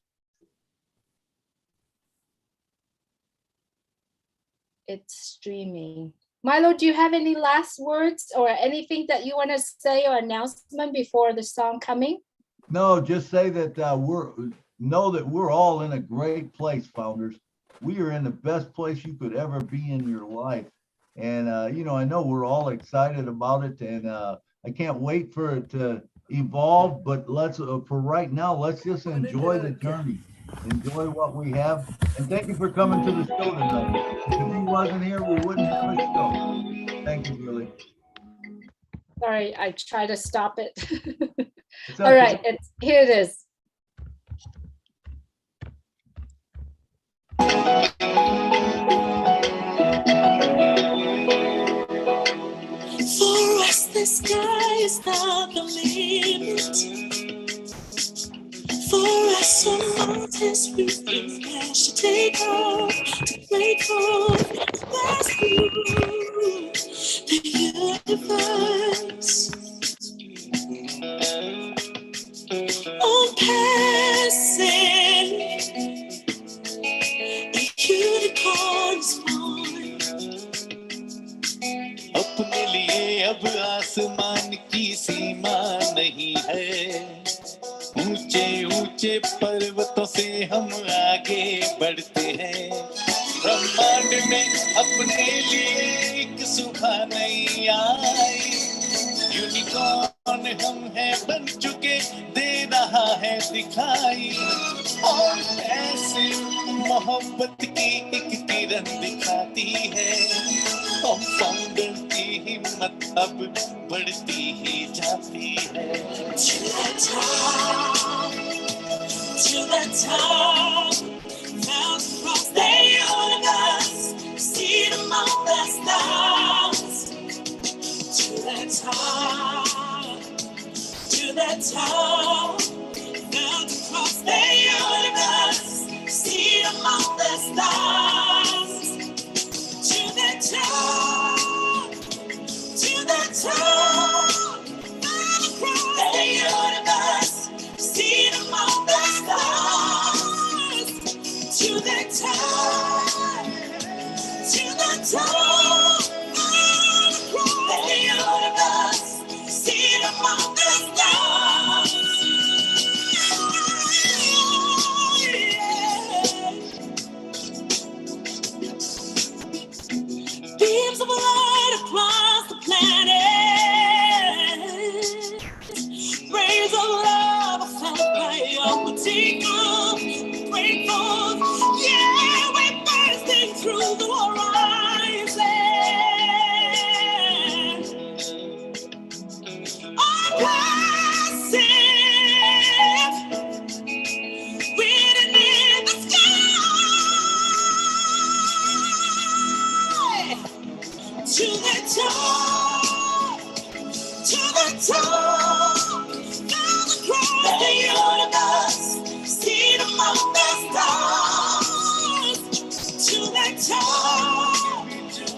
It's streaming. Milo, do you have any last words or anything that you want to say or announcement before the song coming? No, just say that we're all in a great place, founders. We are in the best place you could ever be in your life. And, I know we're all excited about it, and I can't wait for it to evolve, but for right now, let's just enjoy the journey. Enjoy what we have. And thank you for coming to the show tonight. If you wasn't here, we wouldn't have a show. Thank you, Julie. Sorry, I try to stop it. Okay. All right, here it is. For us, the sky is not the limit. For us, some mountains we can take off to break off pass through the universe. Onpassive, a unicorn's born. अपने लिए अब आसमान की सीमा नहीं है, ऊंचे ऊंचे पर्वतों से हम आगे बढ़ते हैं, ब्रह्मांड में अपने लिए एक सुबह नई आई, यूनिकॉर्न हम हैं बन चुके, दे रहा है दिखाई, और ऐसे मोहब्बत की एक किरण दिखाती है, हम फाउंडर की हिम्मत अब बढ़ती ही जाती है। To the top, down across the universe, see the mountain stars. To the top, down across the universe, see the mountain stars. To the top, down across the universe, see the mountain stars. To the top, all across the universe, see the mountain stars. the top, down across the universe, see the moon, the stars. To the top,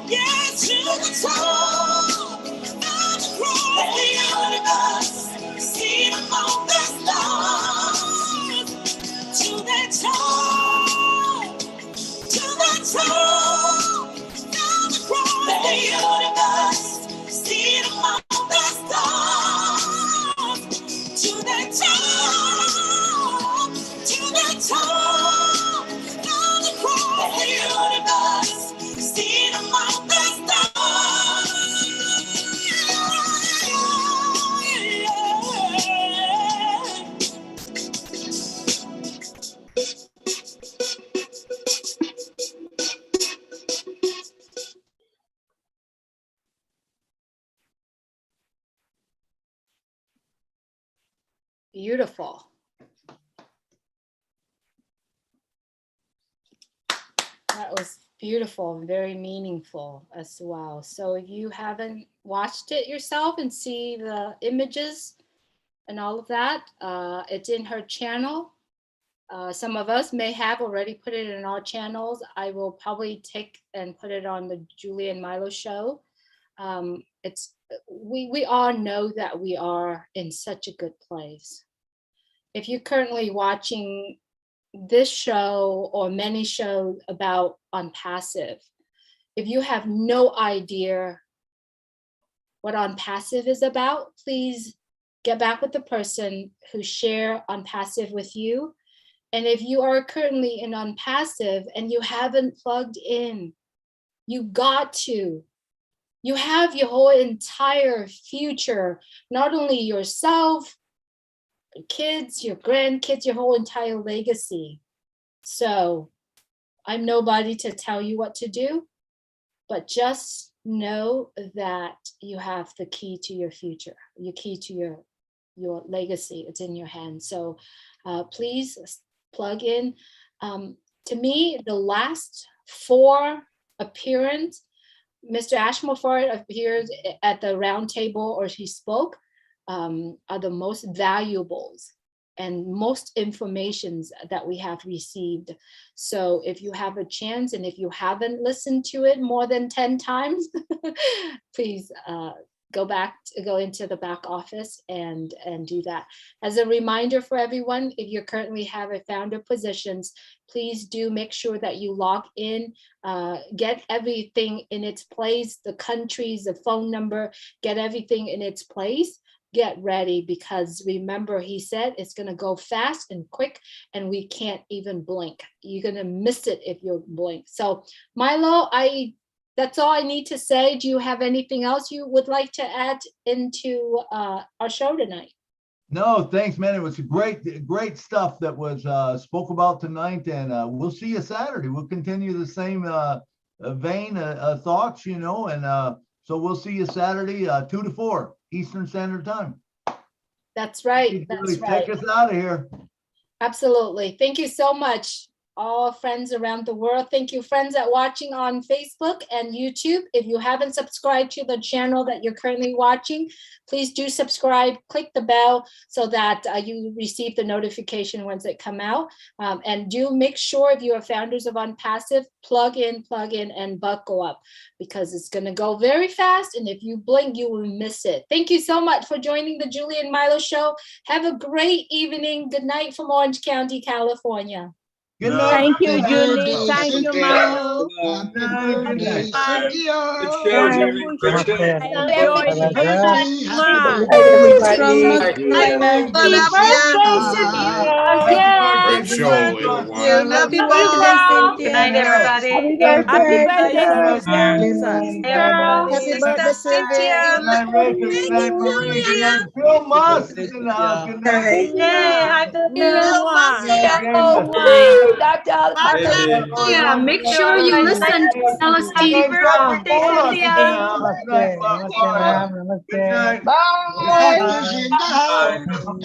yeah, to the top, down across the universe, see the moon, the stars. To the top, to the top, down across the universe, see the moon, the stars. To the top, to the top, down across the universe, see the moon, the stars. Beautiful. That was beautiful and very meaningful as well. So if you haven't watched it yourself and see the images and all of that, it's in her channel. Some of us may have already put it in our channels. I will probably take and put it on the Julie and Milo show. We all know that we are in such a good place. If you're currently watching this show or many shows about Onpassive, if you have no idea what Onpassive is about, please get back with the person who share Onpassive with you. And if you are currently in Onpassive and you haven't plugged in, you got to. You have your whole entire future, not only yourself, your kids, your grandkids, your whole entire legacy. So I'm nobody to tell you what to do, but just know that you have the key to your future, your key to your legacy. It's in your hands. So please plug in. To me, the last 4 appearance, Mr. Ashmore appeared at the round table or he spoke, are the most valuables and most informations that we have received. So if you have a chance and if you haven't listened to it more than 10 times, please go into the back office and do that. As a reminder for everyone, if you currently have a founder positions, please do make sure that you log in, get everything in its place, the countries, the phone number, get everything in its place. Get ready, because remember, he said it's going to go fast and quick and we can't even blink. You're going to miss it if you blink. So Milo, that's all I need to say. Do you have anything else you would like to add into our show tonight? No, thanks, man. It was great stuff that was spoke about tonight, and we'll see you Saturday. We'll continue the same vein of thoughts, and so we'll see you Saturday, 2 to 4 Eastern Standard Time. That's right. That's right. Take us out of here. Absolutely. Thank you so much, all friends around the world. Thank you, friends that watching on Facebook and YouTube. If you haven't subscribed to the channel that you're currently watching, please do subscribe, click the bell so that you receive the notification once it come out. And do make sure, if you are founders of Onpassive, plug in and buckle up, because it's going to go very fast. And if you blink, you will miss it. Thank you so much for joining the Julie and Milo show. Have a great evening. Good night from Orange County, California. Good night. Thank you, Julie. Thank you, Milo. Good Bye. Good show, Julie. Good show. Enjoy the Great show, everyone. Happy birthday, Good night, everybody. Happy birthday, Carol. Happy Sister birthday, Cynthia. night, Rachel. Good night, Marie. Good night, Phil Musk is in the house. Good night. Yay, hi, Yeah, make sure you listen to Celestine Brown. Good night. Namaste, ma'am. Namaste. Good night. Bye. Bye.